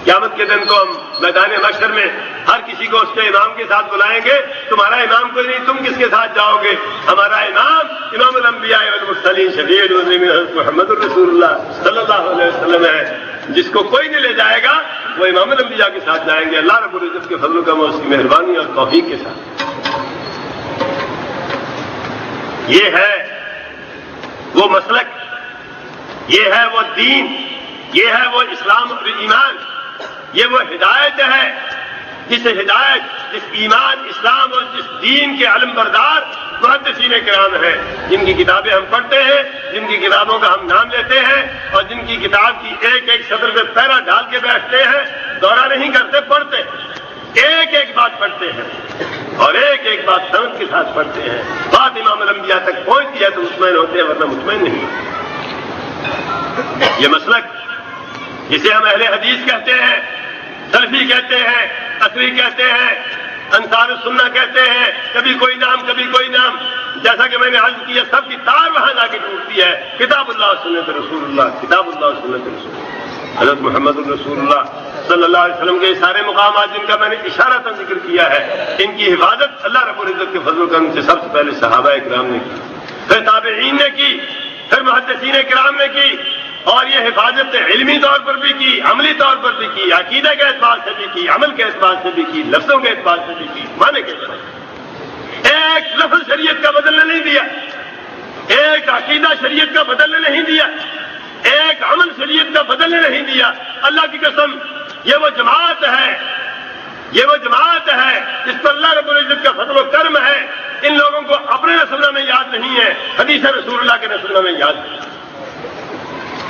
S1: قیامت کے دن کو ہم میدان محشر میں ہر کسی کو اس کے امام کے ساتھ بلائیں گے، تمہارا امام کوئی نہیں، تم کس کے ساتھ جاؤ گے؟ ہمارا امام امام الانبیاء والمرسلین شفیع المذنبین حضرت محمد الرسول اللہ صلی اللہ علیہ وسلم ہے، جس کو کوئی نہیں لے جائے گا وہ امام الانبیاء کے ساتھ جائیں گے، اللہ رب العزت کے فضل و کرم اور اس کی مہربانی اور توفیق کے ساتھ۔ یہ ہے وہ مسلک، یہ ہے وہ دین، یہ ہے وہ اسلام اور ایمان، یہ وہ ہدایت ہے جس ہدایت، جس ایمان، اسلام اور جس دین کے علم بردار محدثین کرام ہیں، جن کی کتابیں ہم پڑھتے ہیں، جن کی کتابوں کا ہم نام لیتے ہیں، اور جن کی کتاب کی ایک ایک سطر پہ پیرا ڈال کے بیٹھتے ہیں، دورہ نہیں کرتے، پڑھتے ایک ایک بات پڑھتے ہیں اور ایک ایک بات سند کے ساتھ پڑھتے ہیں، بات امام الانبیاء تک پہنچتی ہے تو مطمئن ہوتے ہیں، ورنہ مطمئن نہیں۔ یہ مسلک جسے ہم اہل حدیث کہتے ہیں، سلفی کہتے ہیں، عصری کہتے ہیں، انصار السنہ کہتے ہیں، کبھی کوئی نام کبھی کوئی نام، جیسا کہ میں نے عرض کیا، سب کی تار وہاں جا کے ٹوٹتی ہے، کتاب اللہ سنت رسول اللہ، کتاب اللہ سنت رسول اللہ، حضرت محمد الرسول اللہ صلی اللہ علیہ وسلم کے سارے مقامات جن کا میں نے اشارہ ذکر کیا ہے، ان کی حفاظت اللہ رب العزت کے فضل و کرم سے سب سے پہلے صحابہ کرام نے کی، پھر تابعین نے کی، پھر محدثین کرام نے کی، اور یہ حفاظت علمی طور پر بھی کی، عملی طور پر بھی کی، عقیدہ کے اعتبار سے بھی کی، عمل کے اعتبار سے بھی کی، لفظوں کے اعتبار سے بھی کی، معنی کے اعتبار سے۔ ایک لفظ شریعت کا بدلنے نہیں دیا، ایک عقیدہ شریعت کا بدلنے نہیں دیا، ایک عمل شریعت کا بدلنے نہیں دیا۔ اللہ کی قسم، یہ وہ جماعت ہے، یہ وہ جماعت ہے جس پر اللہ رب العزت کا فضل و کرم ہے۔ ان لوگوں کو اپنے نسل میں یاد نہیں ہے، حدیث رسول اللہ کے نسل میں یاد نہیں،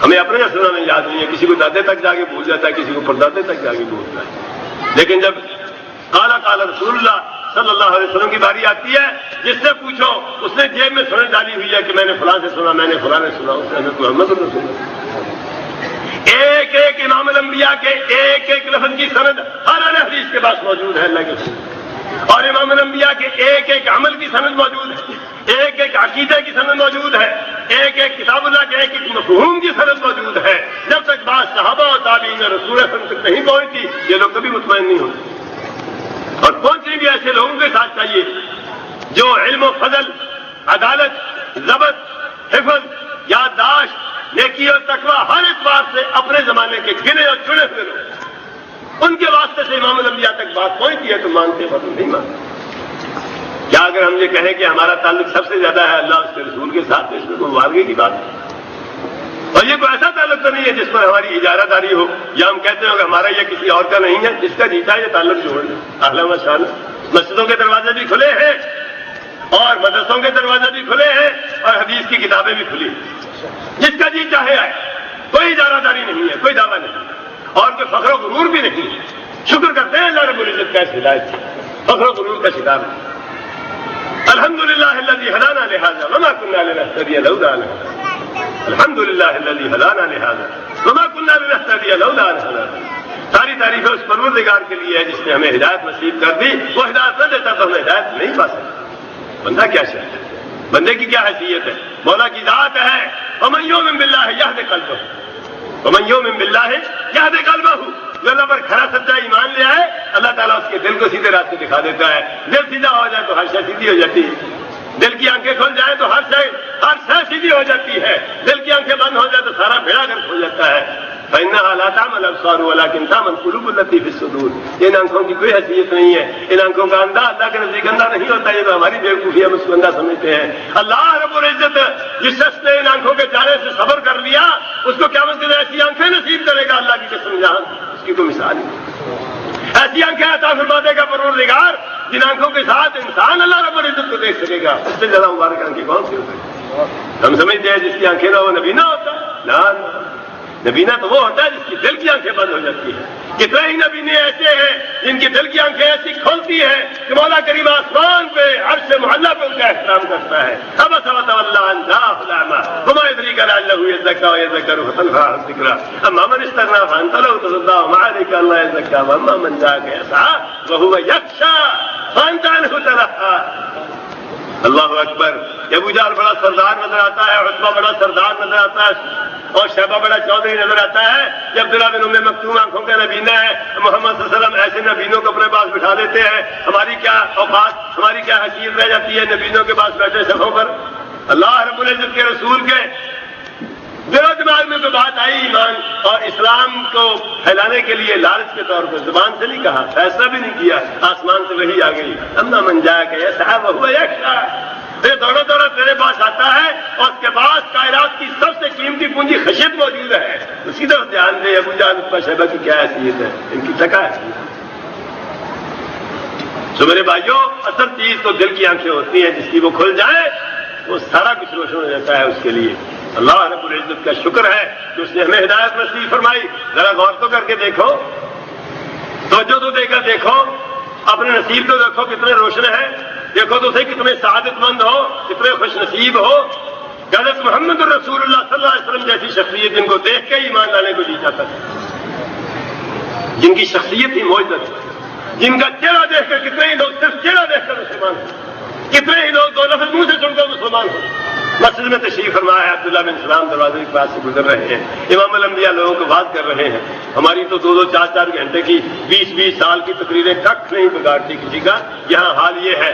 S1: ہمیں اپنے نسل میں یاد نہیں ہے، کسی کو دادے تک جا کے بھول جاتا ہے، کسی کو پردادے تک جا کے بھولتا ہے، لیکن جب قال قال رسول اللہ صلی اللہ علیہ وسلم کی باری آتی ہے، جس سے پوچھو اس نے جیب میں سند ڈالی ہوئی ہے کہ میں نے فلاں سے سنا، میں نے فلاں نے سنا، اس نے حضرت محمد رسول اللہ، ایک ایک امام الانبیاء کے ایک ایک لفظ کی سند ہر اہل حدیث کے پاس موجود ہے اللہ کے رسول، اور امام الانبیاء کے ایک ایک عمل کی سند موجود ہے، ایک ایک عقیدہ کی سند موجود ہے، ایک ایک کتاب اللہ کے ایک ایک مفہوم کی سند موجود ہے۔ جب تک بات صحابہ اور تابعین اور رسول اللہ تک نہیں پہنچتی، یہ لوگ کبھی مطمئن نہیں ہوتے، اور پہنچنی بھی ایسے لوگوں کے ساتھ چاہیے جو علم و فضل، عدالت، ضبط، حفظ، یادداشت، نیکی اور تقوی ہر اعتبار سے اپنے زمانے کے گنے اور چنے ہوئے لوگ، ان کے واسطے سے امام الانبیاء تک بات پہنچتی ہے تو مانتے ہیں ورنہ نہیں مانتے۔ کیا اگر ہم یہ کہیں کہ ہمارا تعلق سب سے زیادہ ہے اللہ اس کے رسول کے ساتھ، تو اس میں کوئی مبالغے کی بات ہے؟ اور یہ کوئی ایسا تعلق تو نہیں ہے جس پر ہماری اجارہ داری ہو یا ہم کہتے ہو کہ ہمارا یہ کسی اور کا نہیں ہے، جس کا جیتا ہے یہ تعلق جوڑ لیں۔ اہلا و سہلا۔ مسجدوں کے دروازے بھی کھلے ہیں اور مدرسوں کے دروازے بھی کھلے ہیں اور حدیث کی کتابیں بھی کھلی، جس کا جی چاہے آئے، کوئی اجارہ داری نہیں ہے، کوئی دعویٰ نہیں اور کوئی فخر و غرور بھی نہیں ہے۔ شکر کرتے ہیں اللہ رب العزت کا اس ہدایت سے، فخر و غرور کا شکار ہے۔ الحمدللہ الذی ہدانا لہذا وما کنا لنہتدی لولا ان ہدانا، الحمدللہ الذی ہدانا لہذا وما کنا لنہتدی لولا ان ہدانا۔ ساری تعریفیں اس پروردگار کے لیے ہے جس نے ہمیں ہدایت نصیب کر دی، وہ ہدایت نہ دیتا تو ہمیں ہدایت نہیں پا سکتے۔ بندہ کیا چاہتا ہے؟ بندے کی کیا حیثیت ہے؟ مولا کی ذات ہے، ومن یؤمن باللہ یہد قلبہ، ومن یؤمن باللہ یہد قلبہ، جو اللہ پر کھڑا سچا ایمان لے آئے اللہ تعالیٰ اس کے دل کو سیدھے راستے دکھا دیتا ہے۔ دل سیدھا ہو جائے تو ہر شے سیدھی ہو جاتی ہے، دل کی آنکھیں کھل جائیں تو ہر شے سیدھی ہو جاتی ہے، دل کی آنکھیں بند ہو جائے تو سارا بیڑا گرک ہو جاتا ہے۔ فإنها لا تعمى الأبصار ولكن تعمى القلوب التي في الصدور۔ ان آنکھوں کی کوئی حیثیت نہیں ہے، ان آنکھوں کا اندھا اللہ کے نزدیک اندھا نہیں ہوتا، یہ تو ہماری بیوقوفی ہم اس کو اندھا سمجھتے ہیں۔ اللہ رب العزت جس شخص نے ان آنکھوں کے جانے سے صبر کر لیا اس کو قیامت کے دن ایسی آنکھیں نصیب کرے گا، اللہ کی قسم جان اس کی کوئی مثال نہیں۔ ایسی آنکھیں عطا فرما دے گا پروردگار جن آنکھوں کے ساتھ انسان اللہ رب العزت کو دیکھ سکے گا، اس سے زیادہ مبارک آنکھیں کون سی ہو سکتی؟ ہم سمجھتے ہیں جس کی آنکھیں نہ ہو نبی نہ ہوتا، نہ نبینا تو وہ ہوتا ہے جس کی دل کی آنکھیں بند ہو جاتی ہیں۔ کتنے ہی نبینے ایسے ہیں جن کی دل کی آنکھیں ایسی کھولتی ہیں کہ مولا کریم آسمان پہ عرش معلہ پہ ان کا احترام کرتا ہے۔ اب تولى عن جاءه الأعمى وما يدريك لعله يزكى ويذكر فتنفعه الذكرى أما من استغنى فأنت له تصدى وما عليك ألا يزكى وأما من جاءك يسعى وهو يخشى فأنت عنه تلهى۔ اللہ اکبر۔ ابو جہل بڑا سردار نظر آتا ہے، عتبہ بڑا سردار نظر آتا ہے اور شیبہ بڑا چودھری نظر آتا ہے۔ جب عبداللہ بن ام مکتوم آنکھوں کا نبینہ ہے، محمد صلی اللہ علیہ وسلم ایسے نبینوں کو اپنے پاس بٹھا دیتے ہیں، ہماری کیا اوقات، ہماری کیا حیثیت رہ جاتی ہے نبینوں کے پاس بیٹھے صفوں پر۔ اللہ رب العزت کے رسول کے دل و دماغ میں کوئی بات آئی ایمان اور اسلام کو پھیلانے کے لیے لالچ کے طور پر، زبان سے نہیں کہا، فیصلہ بھی نہیں کیا، آسمان سے وحی آ گئی، اما من جاءک یسعی وہو یخشی۔ یہ دوڑا دوڑا تیرے پاس آتا ہے اور اس کے پاس کائنات کی سب سے قیمتی پونجی خشیت موجود ہے، اسی طرف دھیان دے۔ ابو جہل عتبہ شیبہ کی کیا حیثیت ہے، ان کی کیا حیثیت ہے؟ تو میرے بھائیوں، اصل چیز تو دل کی آنکھیں ہوتی ہیں، جس کی وہ کھل جائے وہ سارا کچھ روشن ہو جاتا ہے اس کے لیے۔ اللہ رب العزت کا شکر ہے کہ اس نے ہمیں ہدایت نصیب فرمائی۔ ذرا غور تو کر کے دیکھو، توجہ تو دے کر دیکھو، اپنے نصیب تو دیکھو کتنے روشن ہیں، دیکھو تو صحیح کتنے سعادت مند ہو، کتنے خوش نصیب ہو۔ حضرت محمد رسول اللہ صلی اللہ علیہ وسلم جیسی شخصیت جن کو دیکھ کے ایمان لانے کو جی چاہتا ہے، جن کی شخصیت ہی معجزت، جن کا چہرہ دیکھ کر کتنے ہی لوگ صرف چہرہ دیکھ کر مسلمان ہو، کتنے ہی لوگ دو لفظ منہ سے سن کر مسلمان ہو۔ مسجد میں تشریف فرمایا ہے، عبداللہ بن سلام دروازے کے پاس سے گزر رہے ہیں، امام الانبیاء لوگوں کو بات کر رہے ہیں۔ ہماری تو 2-2 4-4 گھنٹے کی 20-20 سال کی تقریریں ککھ نہیں بگاڑتی کسی کا۔ یہاں حال یہ ہے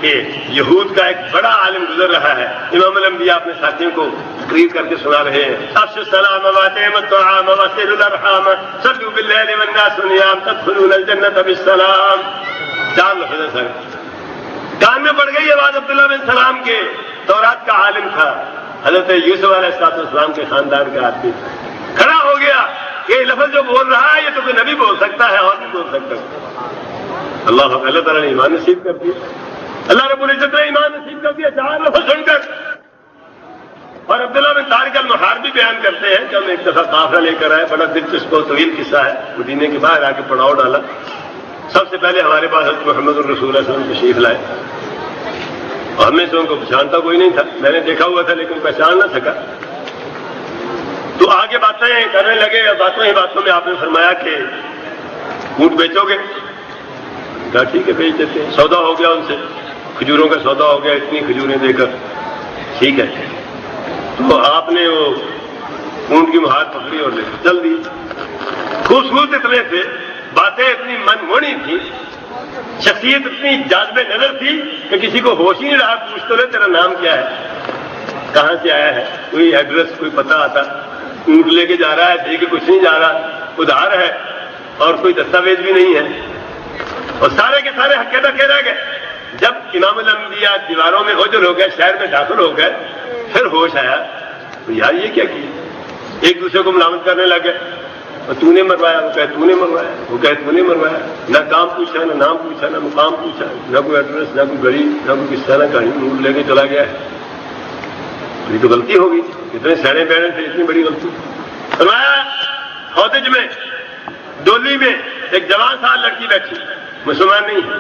S1: کہ یہود کا ایک بڑا عالم گزر رہا ہے، امام الانبیاء اپنے ساتھیوں کو تقریر کر کے سنا رہے ہیں۔ افشوا السلام واطعموا الطعام وصلوا الارحام صلوا باللیل والناس نیام تدخلون الجنة بالسلام۔ 4 لفظ ہیں سر، کان میں پڑ گئی آواز عبداللہ بن سلام کے، تورات کا عالم تھا، حضرت یوسف علیہ السلام کے خاندان کا آدمی تھا، کھڑا ہو گیا کہ یہ لفظ جو بول رہا ہے یہ تو کوئی نبی بول سکتا ہے اور بھی بول سکتا ہے۔ اللہ تعالیٰ نے ایمان نصیب کر دیا، اللہ رب العزت نے ایمان نصیب کر دیا 4 لفظ سن کر۔ اور عبداللہ بن طارق المحار بھی بیان کرتے ہیں کہ ہم ایک دفعہ قافلہ لے کر آئے، بڑا دلچسپ و طویل قصہ ہے، مدینے کے باہر آ کے پڑاؤ ڈالا۔ سب سے پہلے ہمارے پاس حضرت محمد الرسول صلی اللہ علیہ وسلم تشریف لائے اور ہمیں سے ان کو پہچانتا کوئی نہیں تھا، میں نے دیکھا ہوا تھا لیکن پہچان نہ سکا۔ تو آگے باتیں کرنے لگے اور باتوں ہی باتوں میں آپ نے فرمایا کہ اونٹ بیچو گے؟ کہا ٹھیک ہے بیچ دیتے ہیں۔ سودا ہو گیا ان سے، کھجوروں کا سودا ہو گیا، اتنی کھجوریں دے کر ٹھیک ہے۔ تو آپ نے وہ اونٹ کی مہار پکڑی اور لے کر چل دی۔ خوبصورت اتنے تھے، باتیں اتنی من مونی تھی، شخصیت اتنی جاذب نظر تھی کہ کسی کو ہوش ہی نہیں رہا، پوچھ تو لے تیرا نام کیا ہے، کہاں سے آیا ہے، کوئی ایڈریس کوئی پتہ آتا، اونٹ لے کے جا رہا ہے، دے کے کچھ نہیں جا رہا، ادھار ہے اور کوئی دستاویز بھی نہیں ہے، اور سارے کے سارے ہکے ڈکے رہ گئے۔ جب امام الانبیاء دیواروں میں اوجل ہو گئے، شہر میں داخل ہو گئے، پھر ہوش آیا تو یار یہ کیا کیا، ایک دوسرے کو ملامت کرنے لگے، اور تو نے مروایا، وہ کہے تو نے مروایا، وہ کہے تو نے مروایا، نہ کام پوچھا، نہ نام پوچھا، نہ مقام پوچھا، نہ کوئی ایڈریس، نہ کوئی گھڑی، نہ کوئی قصہ، نہ کہیں نور لے کے چلا گیا ہے۔ یہ تو غلطی ہوگی، اتنے سینے بیڑے تھے، اتنی بڑی غلطی۔ فرمایا ہودج میں ڈولی میں ایک جوان سال لڑکی بیٹھی، مسلمان نہیں ہے،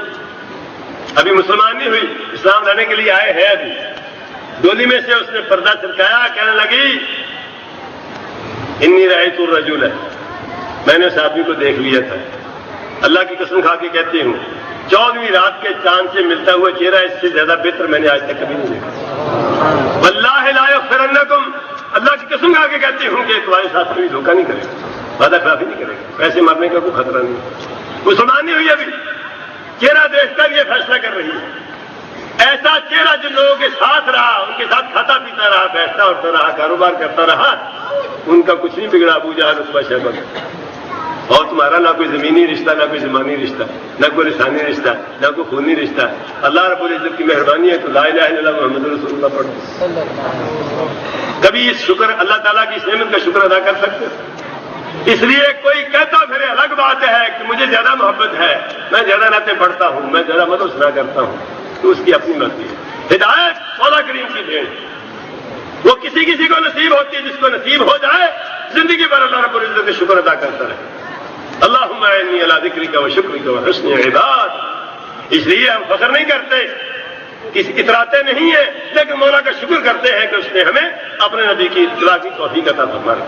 S1: ابھی مسلمان نہیں ہوئی، اسلام لانے کے لیے آئے ہیں ابھی۔ ڈولی میں سے اس نے پردہ چھلکایا، کہنے لگی انی رأیت الرجل، میں نے اس آدمی کو دیکھ لیا تھا، اللہ کی قسم کھا کے کہتی ہوں 14ویں رات کے چاند سے ملتا ہوا چہرہ اس سے زیادہ بہتر میں نے آج تک کبھی نہیں دیکھا۔ واللہ لا یغفرنکم، اللہ کی قسم کھا کے کہتی ہوں کہ تمہارے ساتھ کوئی دھوکہ نہیں کرے گا، وعدہ خلافی نہیں کرے گا، پیسے مارنے کا کوئی خطرہ نہیں۔ مسلمان نہیں ہوئی ابھی، چہرہ دیکھ کر یہ فیصلہ کر رہی ہے۔ ایسا چہرہ جن لوگوں کے ساتھ رہا، ان کے ساتھ کھاتا پیتا رہا، بیٹھتا اٹھتا رہا، کاروبار کرتا رہا، ان کا کچھ نہیں بگڑا، ابو جہل عتبہ شیبہ۔ اور تمہارا نہ کوئی زمینی رشتہ، نہ کوئی زمانی رشتہ، نہ کوئی لسانی رشتہ، نہ کوئی خونی رشتہ۔ اللہ رب العزت کی مہربانی ہے تو لا الہ الا اللہ محمد رسول اللہ پڑھو۔ کبھی اس شکر اللہ تعالیٰ کی اس نعمت کا شکر ادا کر سکتے؟ اس لیے کوئی کہتا پھر الگ بات ہے کہ مجھے زیادہ محبت ہے، میں زیادہ نعتیں پڑھتا ہوں، میں زیادہ مدح سنا کرتا ہوں، تو اس کی اپنی مرضی ہے۔ ہدایت مولا کریم کی دین، وہ کسی کسی کو نصیب ہوتی ہے، جس کو نصیب ہو جائے زندگی بھر اللہ رب العزت کا شکر ادا کرتا رہے۔ اللہم اعنی علی ذکرک و شکرک و حسن عبادت۔ اس لیے ہم فخر نہیں کرتے، اتراتے نہیں ہیں، لیکن مولا کا شکر کرتے ہیں کہ اس نے ہمیں اپنے نبی کی اتباع کی توفیق عطا فرمائی،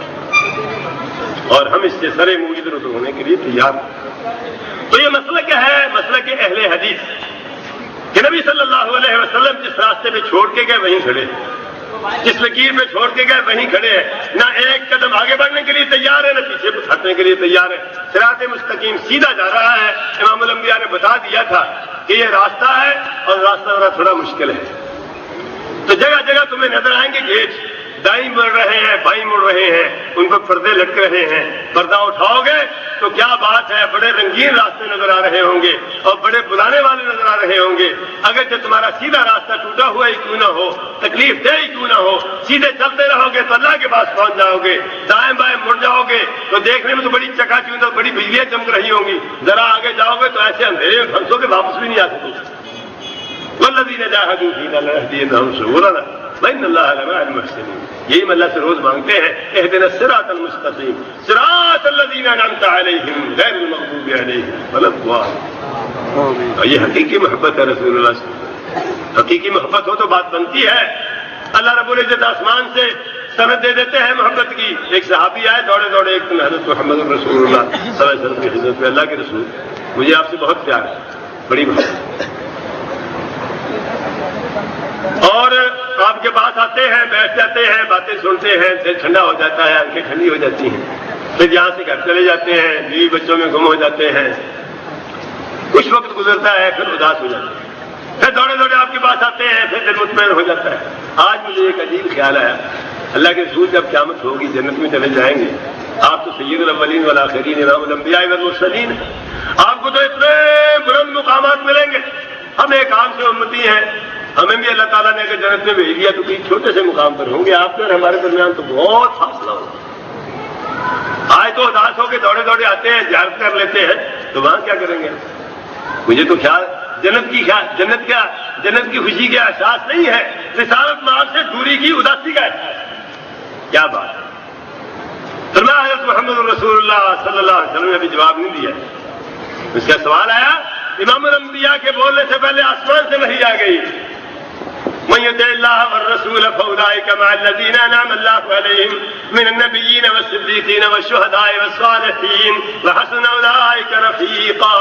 S1: اور ہم اس سے سرے موجود رسول ہونے کے لیے تیار ہیں۔ تو یہ مسلک ہے، مسلک اہل حدیث، کہ نبی صلی اللہ علیہ وسلم جس راستے پہ چھوڑ کے گئے وہیں کھڑے، جس لکیر پہ چھوڑ کے گئے وہیں کھڑے ہیں، نہ ایک قدم آگے بڑھنے کے لیے تیار ہے، نہ پیچھے ہٹنے کے لیے تیار ہے۔ صراط مستقیم سیدھا جا رہا ہے۔ امام الانبیاء نے بتا دیا تھا کہ یہ راستہ ہے، اور راستہ تھوڑا مشکل ہے، تو جگہ جگہ تمہیں نظر آئیں گے گیٹ، دائیں مڑ رہے ہیں، بائیں مڑ رہے ہیں، ان پر پردے لٹک رہے ہیں، پردہ اٹھاؤ گے تو کیا بات ہے، بڑے رنگین راستے نظر آ رہے ہوں گے اور بڑے بلانے والے نظر آ رہے ہوں گے۔ اگر جو تمہارا سیدھا راستہ ٹوٹا ہوا ہی کیوں نہ ہو، تکلیف دہ ہی کیوں نہ ہو، سیدھے چلتے رہو گے تو اللہ کے پاس پہنچ جاؤ گے۔ دائیں بائیں مڑ جاؤ گے تو دیکھنے میں تو بڑی چکا چوندھ اور بڑی بجلیاں چمک رہی ہوں گی، ذرا آگے جاؤ گے تو ایسے اندھیرے میں پھنسو گے، واپس بھی نہیں آ سکتے۔ والذین جاہدوا فینا لنہدینہم سبلنا وان اللہ لمع المحسنین۔ یہی ہم اللہ سے روز مانگتے ہیں، اہدنا الصراط المستقیم صراط الذین انعمت علیہم غیر المغضوب علیہم ولا الضالین۔ یہ حقیقی محبت ہے رسول اللہ صلی اللہ علیہ وسلم۔ حقیقی محبت ہو تو بات بنتی ہے۔ اللہ رب العزت آسمان سے سند دے دیتے ہیں محبت کی۔ ایک صحابی آئے دوڑے دوڑے، ایک دن حضرت محمد رسول اللہ صلی اللہ علیہ وسلم کی خدمت میں، اللہ کے رسول مجھے آپ سے بہت پیار ہے، بڑی محبت، اور آپ کے پاس آتے ہیں، بیٹھ جاتے ہیں، باتیں سنتے ہیں، دل ٹھنڈا ہو جاتا ہے، آنکھیں ٹھنڈی ہو جاتی ہیں، پھر یہاں سے گھر چلے جاتے ہیں، بیوی بچوں میں گم ہو جاتے ہیں، کچھ وقت گزرتا ہے، پھر اداس ہو جاتے ہیں، پھر دوڑے دوڑے آپ کے پاس آتے ہیں، پھر دل مطمئن ہو جاتا ہے۔ آج مجھے ایک عجیب خیال آیا، اللہ کے رسول جب قیامت ہوگی، جنت میں چلے جائیں گے، آپ تو سید الاولین والآخرین امام الانبیاء والمرسلین، آپ کو تو اتنے بلند مقامات ملیں گے، ہم ایک عام سے امتی ہیں، ہمیں بھی اللہ تعالیٰ نے اگر جنت میں بھیج دیا تو کسی چھوٹے سے مقام پر ہوں گے، آپ کے اور ہمارے درمیان تو بہت فاصلہ ہوگا۔ آج تو اداس ہو کے دوڑے دوڑے آتے ہیں، زیارت کر لیتے ہیں، تو وہاں کیا کریں گے؟ مجھے تو خیال جنت کی خوشی کا احساس نہیں ہے، رسالت مآب سے دوری کی اداسی کا احساس۔ کیا بات ہے! فرمایا حضرت محمد رسول اللہ صلی اللہ علیہ وسلم نے ابھی جواب نہیں دیا، اس کا سوال آیا، امام الانبیاء کے بولنے سے پہلے آسمان سے وحی آ گئی، من یطع اللہ والرسول فاولئک مع الذین انعم اللہ علیہم من النبیین والصدیقین والشہداء والصالحین وحسن اولئک رفیقا۔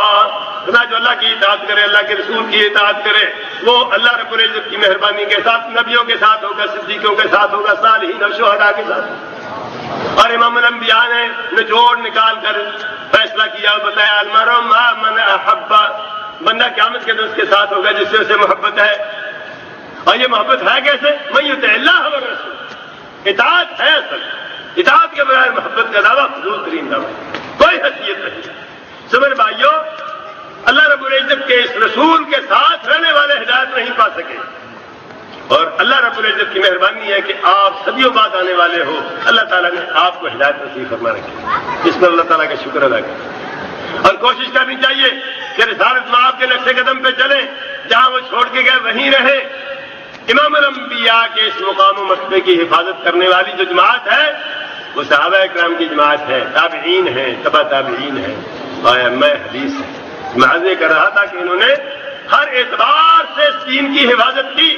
S1: جو اللہ کی اطاعت کرے، اللہ کے رسول کی اطاعت کرے، وہ اللہ رب العزت کی مہربانی کے ساتھ نبیوں کے ساتھ ہوگا، صدیقوں کے ساتھ ہوگا، صالحین اور شہداء کے ساتھ۔ اور امام الانبیاء نے نچوڑ نکال کر فیصلہ کیا اور بتایا، المرء مع من احب، بندہ قیامت کے دن اس کے ساتھ ہوگا جس سے اسے محبت ہے. اور یہ محبت ہے کیسے؟ من یطع اللہ والرسول. اطاعت ہے اصل. اطاعت کے بغیر محبت کا دعویٰ فضول ترین دعویٰ، کوئی حیثیت نہیں. سمجھ بھائیو، اللہ رب العزت کے اس رسول کے ساتھ رہنے والے ہدایت نہیں پا سکے، اور اللہ رب العزت کی مہربانی ہے کہ آپ صدیوں بعد آنے والے ہو. اللہ تعالیٰ نے آپ کو ہدایت نصیب فرما رکھی، اس پر اللہ تعالیٰ کا شکر ادا کریں. اور کوشش کرنی چاہیے کہ رسالت مآب کے نقش قدم پہ چلیں، جہاں وہ چھوڑ کے گئے وہیں رہیں. امام الانبیاء کے اس مقام و مرتبے کی حفاظت کرنے والی جو جماعت ہے وہ صحابہ اکرام کی جماعت ہے، تابعین ہیں، تبع تابعین ہیں، ائمہ حدیث ہیں. میں عرض کر رہا تھا کہ انہوں نے ہر اعتبار سے اس دین کی حفاظت کی،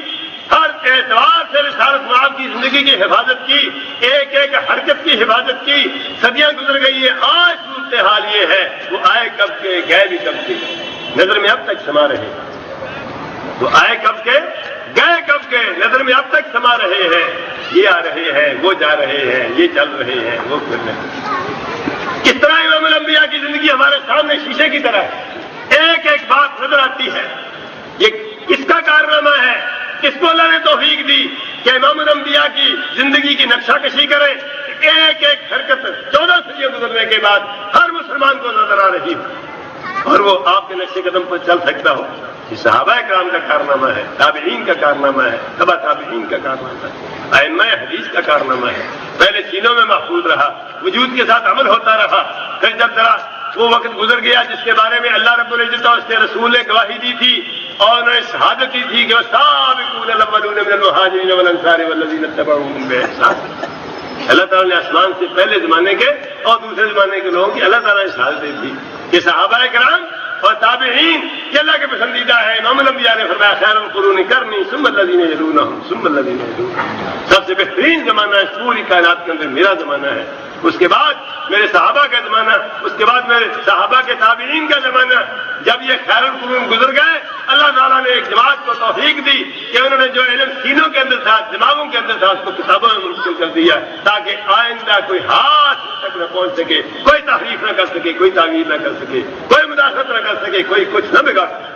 S1: ہر اعتبار سے رسالت مآب کی زندگی کی حفاظت کی، ایک ایک حرکت کی حفاظت کی. صدیاں گزر گئی ہیں، آج صورتحال یہ ہے وہ آئے کب کے گئے بھی کب کے، نظر میں اب تک سما رہے ہیں. وہ آئے کب کے گئے کب کے، نظر میں اب تک سما رہے ہیں. یہ آ رہے ہیں، وہ جا رہے ہیں، یہ چل رہے ہیں، وہ پھر رہے ہیں. کس طرح امام الانبیاء کی زندگی ہمارے سامنے شیشے کی طرح ہے، ایک ایک بات نظر آتی ہے. یہ کس کا کارنامہ ہے؟ کس کو اللہ نے توفیق دی کہ امام الانبیاء کی زندگی کی نقشہ کشی کرے؟ ایک ایک حرکت 14 صدیوں گزرنے کے بعد ہر مسلمان کو نظر آ رہی ہے، اور وہ آپ کے نقش قدم پر چل سکتا ہو. یہ صحابہ کرام کا کارنامہ ہے، تابعین کا کارنامہ ہے، تبع تابعین کا کارنامہ ہے، ائمہ حدیث کا کارنامہ ہے. پہلے سینوں میں محفوظ رہا، وجود کے ساتھ عمل ہوتا رہا. پھر جب ذرا وہ وقت گزر گیا جس کے بارے میں اللہ رب العزت اور اس کے رسول نے گواہی دی تھی اور انہوں نے شہادت دی تھی کہ والسابقون الاولون من المہاجرین والانصار والذین اتبعوہم بإحسان. اللہ تعالیٰ نے آسمان سے پہلے زمانے کے اور دوسرے زمانے کے لوگوں کی اللہ تعالیٰ نے شہادت دی تھی کہ صحابہ کرام اور تابعین یہ اللہ کے پسندیدہ ہے. امام الانبیاء نے فرمایا خیر القرون قرنی ثم الذین یلونہم ثم الذین یلونہم. سب سے بہترین زمانہ اس پوری کائنات کے اندر میرا زمانہ ہے، اس کے بعد میرے صحابہ کا زمانہ، اس کے بعد میرے صحابہ کے تابعین کا زمانہ. جب یہ خیر القرون گزر گئے، اللہ تعالیٰ نے ایک جماعت کو توفیق دی کہ انہوں نے جو علم سینوں کے اندر تھا، دماغوں کے اندر تھا، اس کو کتابوں میں منتقل کر دیا تاکہ آئندہ کوئی ہاتھ تک نہ پہنچ سکے، کوئی تحریف نہ کر سکے، کوئی تعویل نہ کر سکے، کوئی مداخلت نہ کر سکے، کوئی کچھ نہ بگاڑ سکے.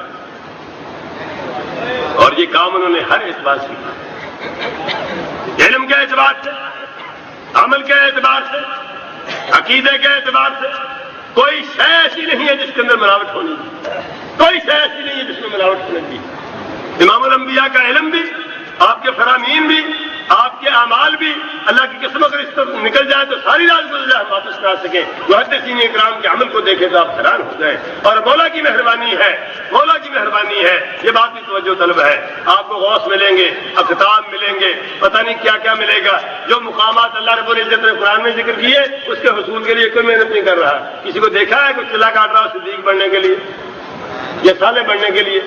S1: اور یہ کام انہوں نے ہر اعتبار سے کیا، علم کے اعتبار سے، عمل کے اعتبار سے، عقیدے کے اعتبار سے. کوئی شے ایسی نہیں ہے جس کے اندر ملاوٹ ہونی چاہیے، کوئی شے ایسی نہیں ہے جس میں ملاوٹ ہونی چاہیے. امام الانبیاء کا علم بھی، آپ کے فرامین بھی، آپ کے اعمال بھی، اللہ کی قسم اگر اس پر نکل جائے تو ساری رات گزر جائے ہم واپس نہ آ سکیں. محدثین اکرام کے عمل کو دیکھیں تو آپ حیران ہو جائیں. اور مولا کی مہربانی ہے، مولا کی مہربانی ہے، یہ بات بھی توجہ طلب ہے. آپ کو غوث ملیں گے، اقطاب ملیں گے، پتہ نہیں کیا کیا ملے گا. جو مقامات اللہ رب العزت نے قرآن میں ذکر کیے اس کے حصول کے لیے کوئی محنت نہیں کر رہا. کسی کو دیکھا ہے کوئی چلا کاٹ رہا صدیق بننے کے لیے یا صالح بننے کے لیے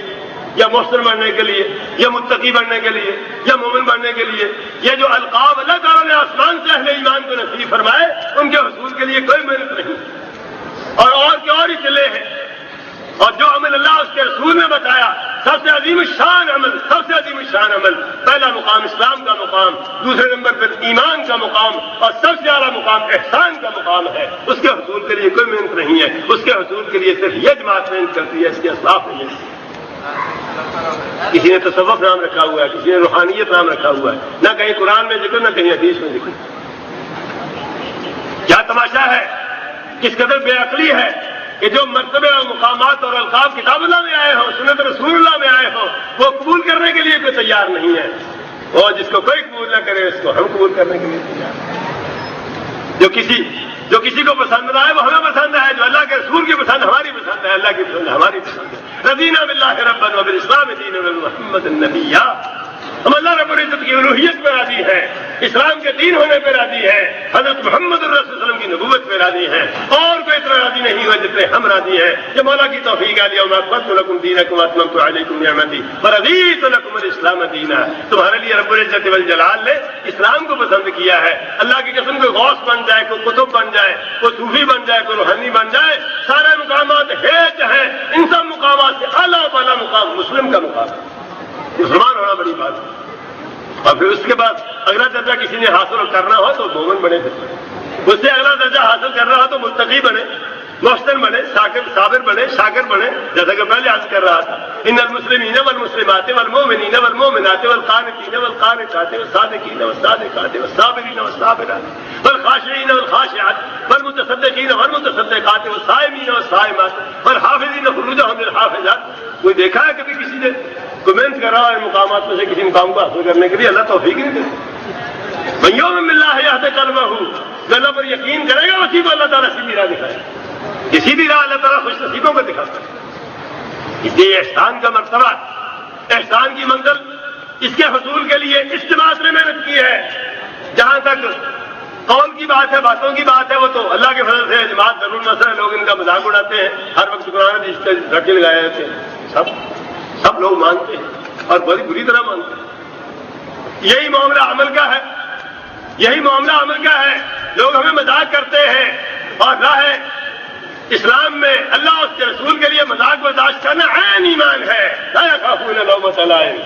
S1: یا محسن بننے کے لیے یا متقی بننے کے لیے یا مومن بننے کے لیے؟ یہ جو القاب اللہ تعالیٰ نے آسمان سے اہل ایمان کو نصیب فرمائے ان کے حصول کے لیے کوئی محنت نہیں، اور کے اور ہی چلے ہیں. اور جو عمل اللہ اس کے رسول نے بتایا، سب سے عظیم الشان عمل، سب سے عظیم الشان عمل، پہلا مقام اسلام کا مقام، دوسرے نمبر پر ایمان کا مقام، اور سب سے اعلیٰ مقام احسان کا مقام ہے. اس کے حصول کے لیے کوئی محنت نہیں ہے. اس کے حصول کے لیے صرف یہ جماعت محنت کرتی ہے، اس کے اسلاف نہیں ہے. کسی نے تصوف نام رکھا ہوا ہے، کسی نے روحانیت نام رکھا ہوا ہے، نہ کہیں قرآن میں ذکر نہ کہیں حدیث میں ذکر. کیا تماشا ہے، کس قدر بے عقلی ہے کہ جو مرتبے اور مقامات اور القاب کتاب اللہ میں آئے ہوں، سنت رسول اللہ میں آئے ہوں، وہ قبول کرنے کے لیے کوئی تیار نہیں ہے. اور جس کو کوئی قبول نہ کرے اس کو ہم قبول کرنے کے لیے تیار ہیں. جو کسی کو پسند نہ آئے وہ ہمیں پسند ہے، جو اللہ کے رسول کی پسند ہماری پسند ہے، اللہ کی پسند ہماری پسند ہے. رضینا باللہ ربا وبالاسلام دینا وبمحمد النبی. ہم اللہ رب العزت کی الوہیت پہ راضی ہیں، اسلام کے دین ہونے پہ راضی ہیں، حضرت محمد الرسول صلی اللہ علیہ وسلم کی نبوت پہ راضی ہیں. اور کوئی اتنا راضی نہیں ہوا جتنے ہم راضی ہیں. یہ مولا کی توفیق ہے. اليوم اکملت لکم دینکم واتممت علیکم نعمتی ورضیت لکم الاسلام دینا. تمہارے لیے رب العزت والجلال نے اسلام کو پسند کیا ہے. اللہ کی قسم کوئی غوث بن جائے، کوئی قطب بن جائے، کوئی صوفی بن جائے، کوئی روحانی بن جائے، سارے مقامات ہے چاہے ان سب مقامات سے اعلیٰ والا مقام مسلم کا مقام ہے. مسلمان ہونا بڑی بات ہے. اور پھر اس کے بعد اگلا درجہ کسی نے حاصل کرنا ہو تو مومن بنے، اس سے اگلا درجہ حاصل کرنا ہو تو متقی بنے، محسن بنے، صابر بنے، شاکر بنے، جیسا کہ پہلے عرض کر رہا تھا ان المسلمین والمسلمات والمؤمنین والمؤمنات والقانتین والقانتات والصادقین والصادقات والصابرین والصابرات والخاشعین والخاشعات والمتصدقین والمتصدقات والصائمین والصائمات والحافظین فروجهم للحافظات۔ کوئی دیکھا ہے کبھی کسی نے کمنٹ کرا ہے مقامات میں سے کسی مقام کو حاصل کرنے کے لیے؟ اللہ توفیق نہیں دے۔ من یؤمن باللہ یہد قلبہ، جو اللہ پر یقین کرے گا اسی کو اللہ تعالیٰ سیدھی راہ دکھائے گا، کسی بھی راہ اللہ تعالیٰ خوش نصیبوں کو دکھاتا ہے۔ اس لیے احسان کا مرتبہ، احسان کی منزل، اس کے حصول کے لیے اجتماعات نے محنت کی ہے۔ جہاں تک قول کی بات ہے، باتوں کی بات ہے، وہ تو اللہ کے فضل سے جماعت ضرور مسئلہ، لوگ ان کا مذاق اڑاتے ہیں، ہر وقت قرآن حدیث کا رٹے لگائے رہتے ہیں، سب لوگ مانتے ہیں اور بڑی بری طرح مانتے ہیں۔ یہی معاملہ عمل کا ہے، یہی معاملہ عمل کا ہے۔ لوگ ہمیں مذاق کرتے ہیں اور راہ اسلام میں اللہ اور اس کے رسول کے لیے مذاق برداشت کرنا عین ایمان ہے۔ لا یخافون لومۃ لائم،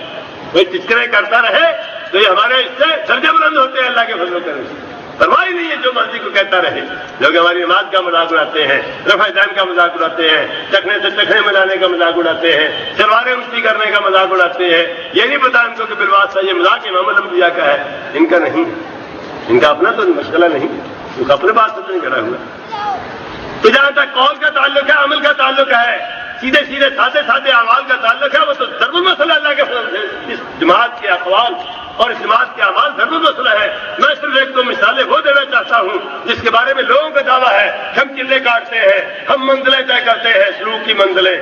S1: کوئی تذکرے کرتا رہے تو یہ ہمارے اس سے درجے بلند ہوتے ہیں اللہ کے فضل و کرم سے۔ پرواہ نہیں ہے جو مرضی کو کہتا رہے۔ لوگ ہماری نماز کا مذاق اڑاتے ہیں، رفع دین کا مذاق اڑاتے ہیں، چکھنے سے چکھنے ملانے کا مذاق اڑاتے ہیں، سلواریں اونچی کرنے کا مذاق اڑاتے ہیں۔ یہ نہیں پتا ان کو کہ بالواسطہ یہ مذاق امام الانبیاء کا ہے، ان کا نہیں، ان کا اپنا تو مشغلہ نہیں، کیونکہ اپنے بات سے نہیں کرا ہوا۔ تو جہاں تک قول کا تعلق ہے، عمل کا تعلق ہے، سیدھے سیدھے سادے اعمال کا تعلق ہے، وہ تو ضرور مسئلہ اللہ کے فضل سے اس جماعت کے اقوال اور اس جماعت کے اعمال ضرور مسئلہ ہے۔ میں صرف ایک دو مثالیں وہ دینا چاہتا ہوں جس کے بارے میں لوگوں کا دعویٰ ہے ہم چلے کاٹتے ہیں، ہم منزلیں طے کرتے ہیں، سلوک کی منزلیں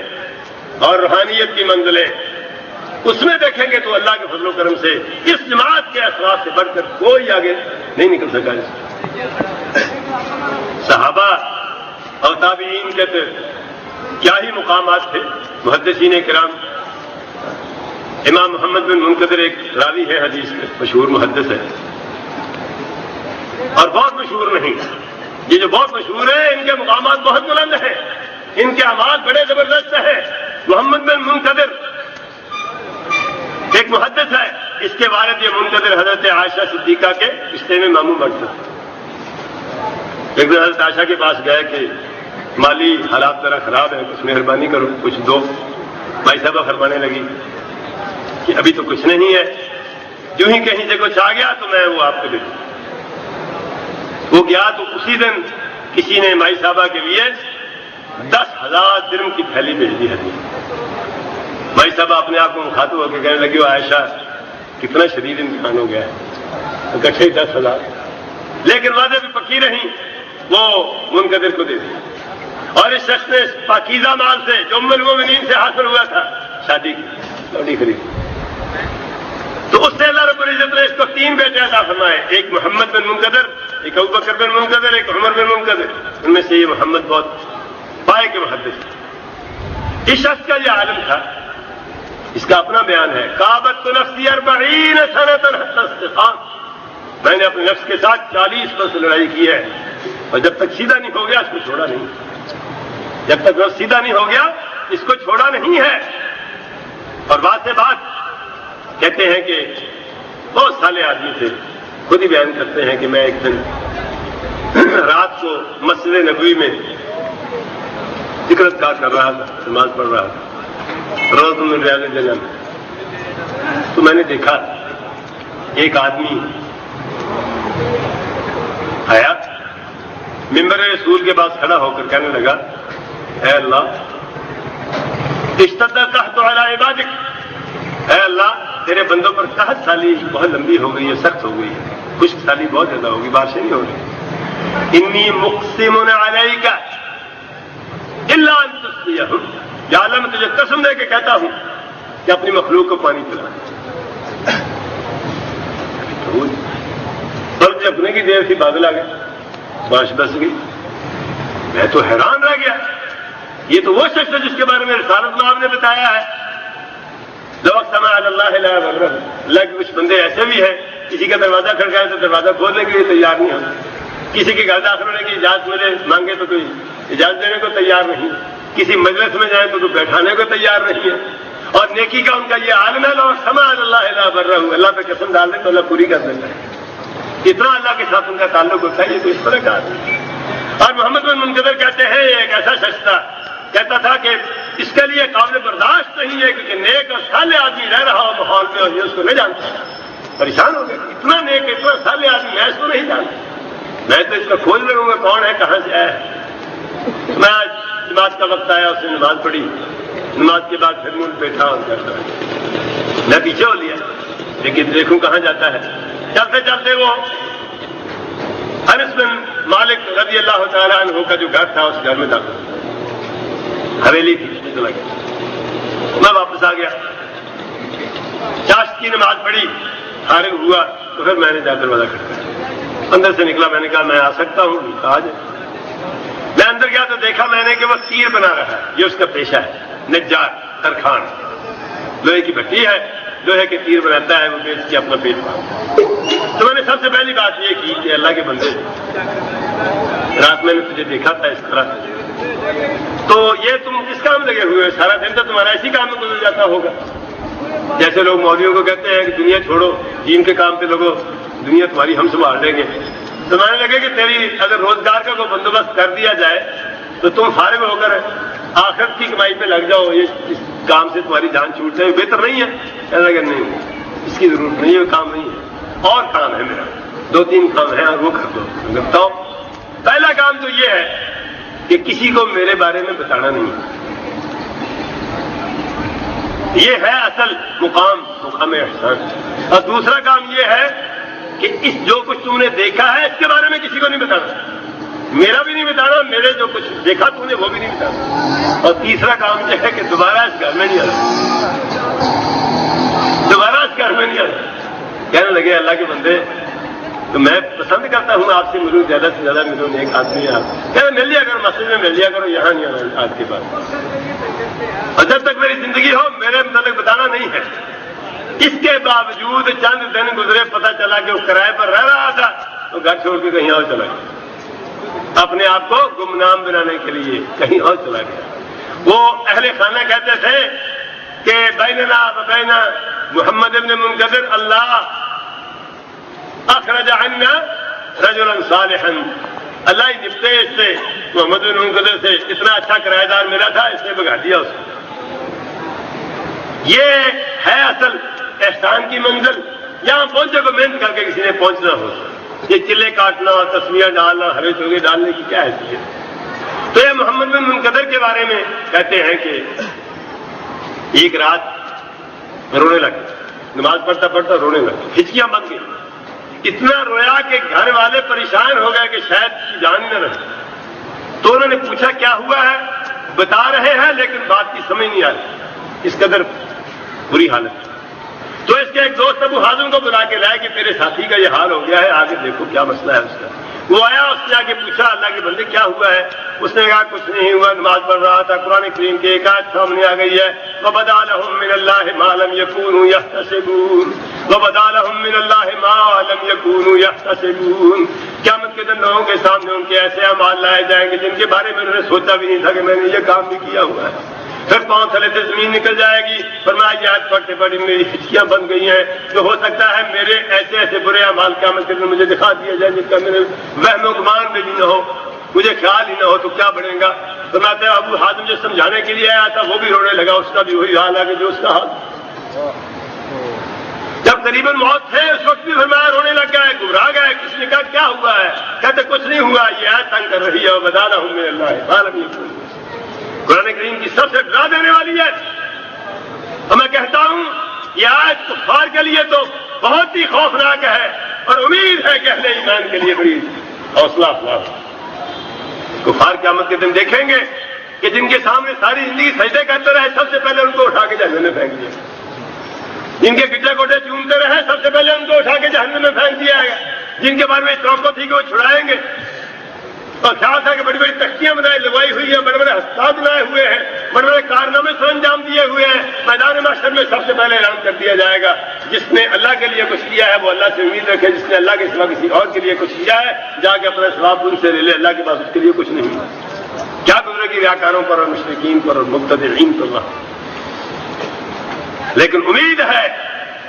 S1: اور روحانیت کی منزلیں۔ اس میں دیکھیں گے تو اللہ کے فضل و کرم سے اس جماعت کے اثرات سے بڑھ کر کوئی آگے نہیں نکل سکا۔ صحابہ اور تابعین کے تو کیا ہی مقامات تھے۔ محدثین کرام، امام محمد بن منکدر ایک راوی ہے حدیث کے، مشہور محدث ہے اور بہت مشہور نہیں، یہ جو بہت مشہور ہے ان کے مقامات بہت بلند ہیں، ان کے اعمال بڑے زبردست ہیں۔ محمد بن منکدر ایک محدث ہے، اس کے والد یہ منکدر حضرت عائشہ صدیقہ کے رشتے میں ماموں بڑھتے ہیں۔ ایک دن حضرت عائشہ کے پاس گئے کہ مالی حالات ذرا خراب ہے، کچھ مہربانی کرو، کچھ دو۔ بھائی صاحبہ فرمانے لگی کہ ابھی تو کچھ نہیں ہے، جو ہی کہیں سے کچھ آ گیا تو میں وہ آپ کو دے دوں۔ وہ گیا تو اسی دن کسی نے مائی صاحبہ کے لیے 10,000 درم کی تھیلی بھیج دی ہے۔ مائی صاحبہ اپنے آپ کو مخاطب ہو کے کہنے لگی، وہ عائشہ کتنا شدید امتحان ہو گیا ہے، اکٹھے 10,000، لیکن وعدے بھی پکی رہی، وہ منکدر کو دے دی۔ اور اس شخص نے پاکیزہ مال سے جو ام المومنین سے حاصل ہوا تھا شادی کی لوڈی خرید، تو اس سے اللہ رب العزت نے اس کو 3 بیٹے عطا فرمائے، ایک محمد بن منکدر، ایک ابوبکر بن منکدر، ایک عمر بن منکدر۔ ان میں سے یہ محمد بہت پائے کے محدث۔ اس شخص کا یہ عالم تھا، اس کا اپنا بیان ہے، کعبۃ نفسی 40 سنۃ حتی استقام، میں نے اپنے نفس کے ساتھ 40 برس لڑائی کی ہے اور جب تک سیدھا نہیں ہو گیا اس کو چھوڑا نہیں، جب تک نفس سیدھا نہیں ہو گیا اس کو چھوڑا نہیں ہے۔ اور بات سے بات کہتے ہیں کہ بہت سالے آدمی تھے، خود ہی بیان کرتے ہیں کہ میں ایک دن رات کو مسجد نبوی میں ذکر کر رہا تھا، نماز پڑھ رہا تھا روز من ریاض الجنہ میں، تو میں نے دیکھا ایک آدمی آیا ممبر رسول کے پاس کھڑا ہو کر کہنے لگا، اے اللہ اشتد القحط علی عبادک، اے اللہ تیرے بندوں پر قحط سالی بہت لمبی ہو گئی ہے، سخت ہو گئی ہے، خشک سالی بہت زیادہ ہوگی، بارشیں نہیں ہو رہی۔ انی مقسم علیک الا ان تسقیہم، یا اللہ میں تجھے قسم دے کے کہتا ہوں کہ اپنی مخلوق کو پانی پلا۔ برف جھپنے کی دیر تھی، بادل آ گئے، بارش برس گئی۔ میں تو حیران رہ گیا، یہ تو وہ شخص ہے جس کے بارے میں رسالت میں آپ نے بتایا ہے، لو اقسم علی اللہ لا یبرہ۔ اللہ کے کچھ بندے ایسے بھی ہیں، کسی کا دروازہ کھڑکائے تو دروازہ کھولنے کے لیے تیار نہیں ہوتے، کسی کے گھر داخل ہونے کی اجازت مانگے تو کوئی اجازت دینے کو تیار نہیں، کسی مجلس میں جائیں تو بیٹھانے کو تیار نہیں ہے، اور نیکی کا ان کا یہ عالم ہے، لو اقسم علی اللہ لا یبرہ، اللہ پہ قسم ڈال دیں تو اللہ پوری کر دیتا ہے۔ اتنا اللہ کے ساتھ ان کا تعلق ہوتا ہے، یہ تو اس طرح کا آدمی۔ اور محمد بن منقدر کہتے ہیں یہ ایک ایسا شخص تھا، کہتا تھا کہ اس کے لیے قابل برداشت نہیں ہے کیونکہ نیک اور صالح آدمی رہ رہا ہو ماحول میں اور یہ اس کو نہیں جانتا، پریشان ہو گئے، اتنا نیک اتنا صالح آدمی میں اس کو نہیں جانتا، میں تو اس کو کھوج لوں گا کون ہے کہاں سے آیا ہے۔ میں آج نماز کا وقت آیا، اس نے نماز پڑھی، نماز کے بعد پھر منہ بیٹھا اور کرتا ہے، میں پیچھے ہو لیا لیکن دیکھوں کہاں جاتا ہے۔ چلتے چلتے وہ انس بن مالک رضی اللہ تعالیٰ عنہ کا جو گھر تھا اس گھر میں داخل، حویلی تھی، اس میں چلا گیا، میں واپس آ گیا، چاشت کی نماز پڑھی، فارغ ہوا تو پھر میں نے جا دروازہ کھٹکایا، اندر سے نکلا، میں نے کہا میں آ سکتا ہوں؟ کہا آ جائے۔ میں اندر گیا تو دیکھا میں نے کہ وہ تیر بنا رہا ہے، یہ اس کا پیشہ ہے، نجار ترخان، لوہے کی بھٹی ہے، لوہے کے تیر بناتا ہے، وہ بیچ کے اپنا پیٹ پالتا۔ تو میں نے سب سے پہلی بات یہ کی کہ اللہ کے بندے، رات میں نے تجھے دیکھا تھا اس طرح، تو یہ تم کس کام لگے ہوئے ہو؟ سارا دن تو تمہارا اسی کام میں گزر جاتا ہوگا، جیسے لوگ مولویوں کو کہتے ہیں کہ دنیا چھوڑو، دین کے کام پہ لوگوں، دنیا تمہاری ہم سنبھال لیں گے۔ تو میں نے لگے کہ تیری اگر روزگار کا کوئی بندوبست کر دیا جائے تو تم فارغ ہو کر آخرت کی کمائی پہ لگ جاؤ، یہ اس کام سے تمہاری جان چھوٹ جائے، بہتر نہیں ہے؟ کہنے لگا نہیں، اس کی ضرورت نہیں ہے، وہ کام نہیں ہے، اور کام ہے میرا، 2-3 کام ہیں اور وہ کر دو۔ بتاؤ، پہلا کام تو یہ ہے کہ کسی کو میرے بارے میں بتانا نہیں، یہ ہے اصل مقام احسان۔ اور دوسرا کام یہ ہے کہ اس جو کچھ تم نے دیکھا ہے اس کے بارے میں کسی کو نہیں بتانا، میرا بھی نہیں بتانا، میرے جو کچھ دیکھا تم نے وہ بھی نہیں بتانا۔ اور تیسرا کام یہ ہے کہ دوبارہ اس گھر میں نہیں آنا، دوبارہ اس گھر میں نہیں آنا۔ کہنے لگے اللہ کے بندے، تو میں پسند کرتا ہوں آپ سے ملوں، زیادہ سے زیادہ ملوں، نیک آدمی ہے آپ، کہنے مل لیا کرو، مسجد میں مل لیا کرو، یہاں نہیں آنا آج کے بعد، اور جب تک میری زندگی ہو میرے متعلق بتانا نہیں ہے۔ اس کے باوجود چند دن گزرے، پتہ چلا کہ وہ کرائے پر رہ رہا تھا، تو گھر چھوڑ کے کہیں اور چلا گیا، اپنے آپ کو گمنام بنانے کے لیے کہیں اور چلا گیا۔ وہ اہل خانہ کہتے تھے کہ بیننا و بین محمد ابن منقدر اللہ اخرج عنا رجلا صالحا، اللہ ہی نپٹے اس سے، محمد بن منقدر سے اتنا اچھا کرایہ دار ملا تھا، اس نے بگا دیا اس کو۔ یہ ہے اصل احسان کی منزل۔ یہاں پہنچے کو محنت کر کے کسی نے پہنچنا ہو، یہ چلے کاٹنا اور تسمیہ ڈالنا، ہرے چوگے ڈالنے کی کیا حیثیت؟ تو یہ محمد بن منقدر کے بارے میں کہتے ہیں کہ ایک رات رونے لگے، نماز پڑھتا پڑھتا رونے لگے، ہچکیاں بن گئی، اتنا رویا کہ گھر والے پریشان ہو گئے کہ شاید کی جان نہ رہے۔ تو انہوں نے پوچھا کیا ہوا ہے؟ بتا رہے ہیں لیکن بات کی سمجھ نہیں آ رہی، اس قدر بری حالت۔ تو اس کے ایک دوست ابو حازم کو بلا کے لائے کہ تیرے ساتھی کا یہ حال ہو گیا ہے، آگے دیکھو کیا مسئلہ ہے اس کا۔ وہ آیا، اس نے آ کے پوچھا اللہ کے بندے کیا ہوا ہے؟ اس نے کہا کچھ نہیں ہوا، نماز پڑھ رہا تھا، قرآن کریم کی ایک آیت سامنے آ گئی ہے، وَبَدَا لَهُم مِّنَ اللَّهِ مَا لَمْ يَكُونُوا يَحْتَسِبُونَ، وَبَدَا لَهُم مِّنَ اللَّهِ مَا لَمْ يَكُونُوا يَحْتَسِبُونَ۔ قیامت کے دن لوگوں کے سامنے ان کے ایسے اعمال لائے جائیں گے جن کے بارے میں انہوں نے سوچا بھی نہیں تھا کہ میں نے یہ کام بھی کیا ہوا ہے۔ پھر پاؤں تلے سے زمین نکل جائے گی، فرمایا یہ آیت پڑھتے پڑھتے میری ہچکیاں بن گئی ہیں، تو ہو سکتا ہے میرے ایسے ایسے برے اعمال قیامت کے دن مجھے دکھا دیا جائے جس کا میرے وہم و گمان میں بھی نہ ہو، مجھے خیال ہی نہ ہو، تو کیا بنے گا؟ فرماتے ہیں ابو حازم جو سمجھانے کے لیے آیا تھا وہ بھی رونے لگا، اس کا بھی وہی حال ہے کہ جو اس کا حال۔ جب قریباً موت ہے اس وقت بھی فرمایا رونے لگ گیا ہے، گھبرا گیا ہے۔ کسی نے کہا کیا ہوا ہے؟ کہتے کچھ نہیں ہوا، یہ آیت تنگ کر رہی ہے، وَبَدَا لَهُم مِّنَ اللَّهِ مَا لَمْ يَكُونُوا۔ قرآن کریم کی سب سے ڈرا دینے والی ہے، اور میں کہتا ہوں یہ آیت کفار کے لیے تو بہت ہی خوفناک ہے، اور امید ہے کہ اہل ایمان کے لیے بڑی حوصلہ افزا۔ کفار قیامت کے دن دیکھیں گے کہ جن کے سامنے ساری زندگی سجدے کرتے رہے، سب سے پہلے ان کو اٹھا کے جہنم میں پھینک دیا۔ جن کے گٹے گوٹے چومتے رہے، سب سے پہلے ان کو اٹھا کے جہنم میں پھینک دیا گیا۔ جن کے بارے میں توقع تھی کہ وہ چھڑائیں گے، اور خیال تھا کہ بڑی بڑی تختیاں بنائی لگوائی ہوئی ہیں، بڑے بڑے ہسپتال بنائے ہوئے ہیں، بڑے بڑے کارنامے سر انجام دیے ہوئے ہیں، میدان محشر میں سب سے پہلے اعلان کر دیا جائے گا جس نے اللہ کے لیے کچھ کیا ہے وہ اللہ سے امید رکھے، جس نے اللہ کے سوا کسی اور کے لیے کچھ کیا ہے جا کے اپنا ثواب ان سے لے لے، اللہ کے پاس اس کے لیے کچھ نہیں۔ کیا گزرے گی ریاکاروں پر اور مشرکین پر اور مبتدعین پر۔ لیکن امید ہے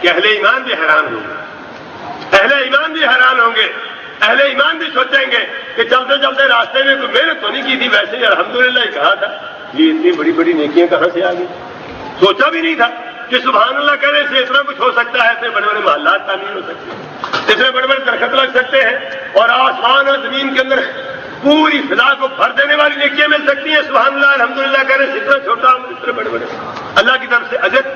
S1: کہ اہل ایمان بھی حیران ہوں گے، اہل ایمان بھی حیران ہوں گے اہل ایمان بھی سوچیں گے کہ چلتے چلتے راستے میں کوئی محنت تو نہیں کی تھی، ویسے ہی الحمدللہ ہی کہا تھا، یہ اتنی بڑی بڑی نیکیاں کہاں سے آ گئی؟ سوچا بھی نہیں تھا کہ سبحان اللہ کہنے سے اتنا کچھ ہو سکتا ہے، اتنے بڑے بڑے محلات تعمیر ہو سکتے ہیں، اتنے بڑے بڑے درخت لگ سکتے ہیں، اور آسمان اور زمین کے اندر پوری فضا کو بھر دینے والی نیکیاں مل سکتی ہیں۔ سبحان اللہ الحمدللہ کہنے سے اتنا چھوٹا اتنے بڑے بڑے اللہ کی طرف سے اجر،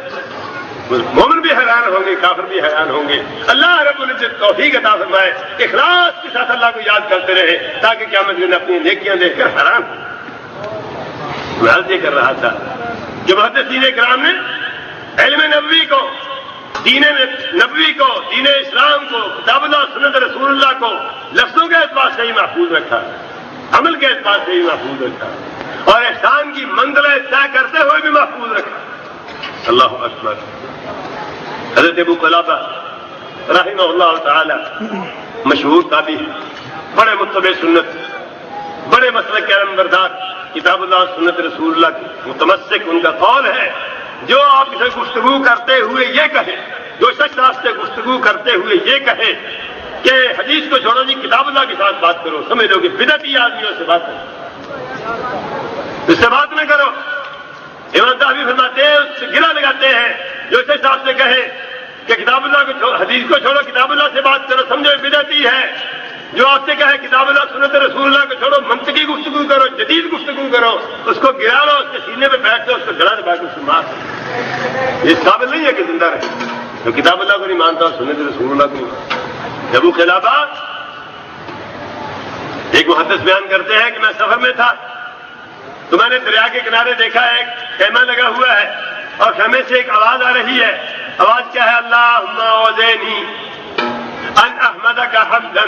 S1: مومن بھی حیران ہوں گے، کافر بھی حیران ہوں گے۔ اللہ رب العزت توفیق عطا فرمائے، اخلاص کے ساتھ اللہ کو یاد کرتے رہے تاکہ قیامت میں اپنی نیکیاں دیکھ کر حیران ہوں۔ میں عرض یہ کر رہا تھا کہ محدثین کرام نے علم نبوی کو، دین نبوی کو، دین اسلام کو، کتاب اللہ سنت رسول اللہ کو لفظوں کے اعتبار سے ہی محفوظ رکھا، عمل کے اعتبار سے ہی محفوظ رکھا، اور احسان کی منزلیں طے کرتے ہوئے بھی محفوظ رکھا۔ اللہ اکبر۔ حضرت ابو قلابہ رحمہ اللہ تعالی مشہور تابعی، بڑے متبع سنت، بڑے مسلک کے علمبردار، کتاب اللہ سنت رسول اللہ کی متمسک، ان کا قول ہے جو آپ سے گفتگو کرتے ہوئے یہ کہے، جو شخص آپ سے گفتگو کرتے ہوئے یہ کہے کہ حدیث کو چھوڑو جی کتاب اللہ کے ساتھ بات کرو، سمجھ لو کہ بدعتی آدمیوں سے بات کرو، اس سے بات نہ کرو۔ امام طحاوی فرماتے ہیں، اس سے گرہ لگاتے ہیں جو شخص آپ سے کہے کہ کتاب اللہ کو حدیث کو چھوڑو کتاب اللہ سے بات کرو، سمجھو بدعتی ہے۔ جو آپ سے کہے کتاب اللہ سنت رسول اللہ کو چھوڑو، منطقی گفتگو کرو، جدید گفتگو کرو، اس کو گرا لو، اس کے سینے پہ بیٹھ دو، اس کو جڑا دبا کے اس کو مار دو۔ یہ قابل نہیں ہے کہ زندہ رہے، جو کتاب اللہ کو نہیں مانتا سنت رسول اللہ کو نہیں مانتا۔ ابو قلابہ ایک محدث بیان کرتے ہیں کہ میں سفر میں تھا تو میں نے دریا کے کنارے دیکھا ہے ایک خیمہ لگا ہوا ہے، اور خیمے سے ایک آواز آ رہی ہے۔ آواز کیا ہے؟ اللہم اوزعنی ان احمدک حمدا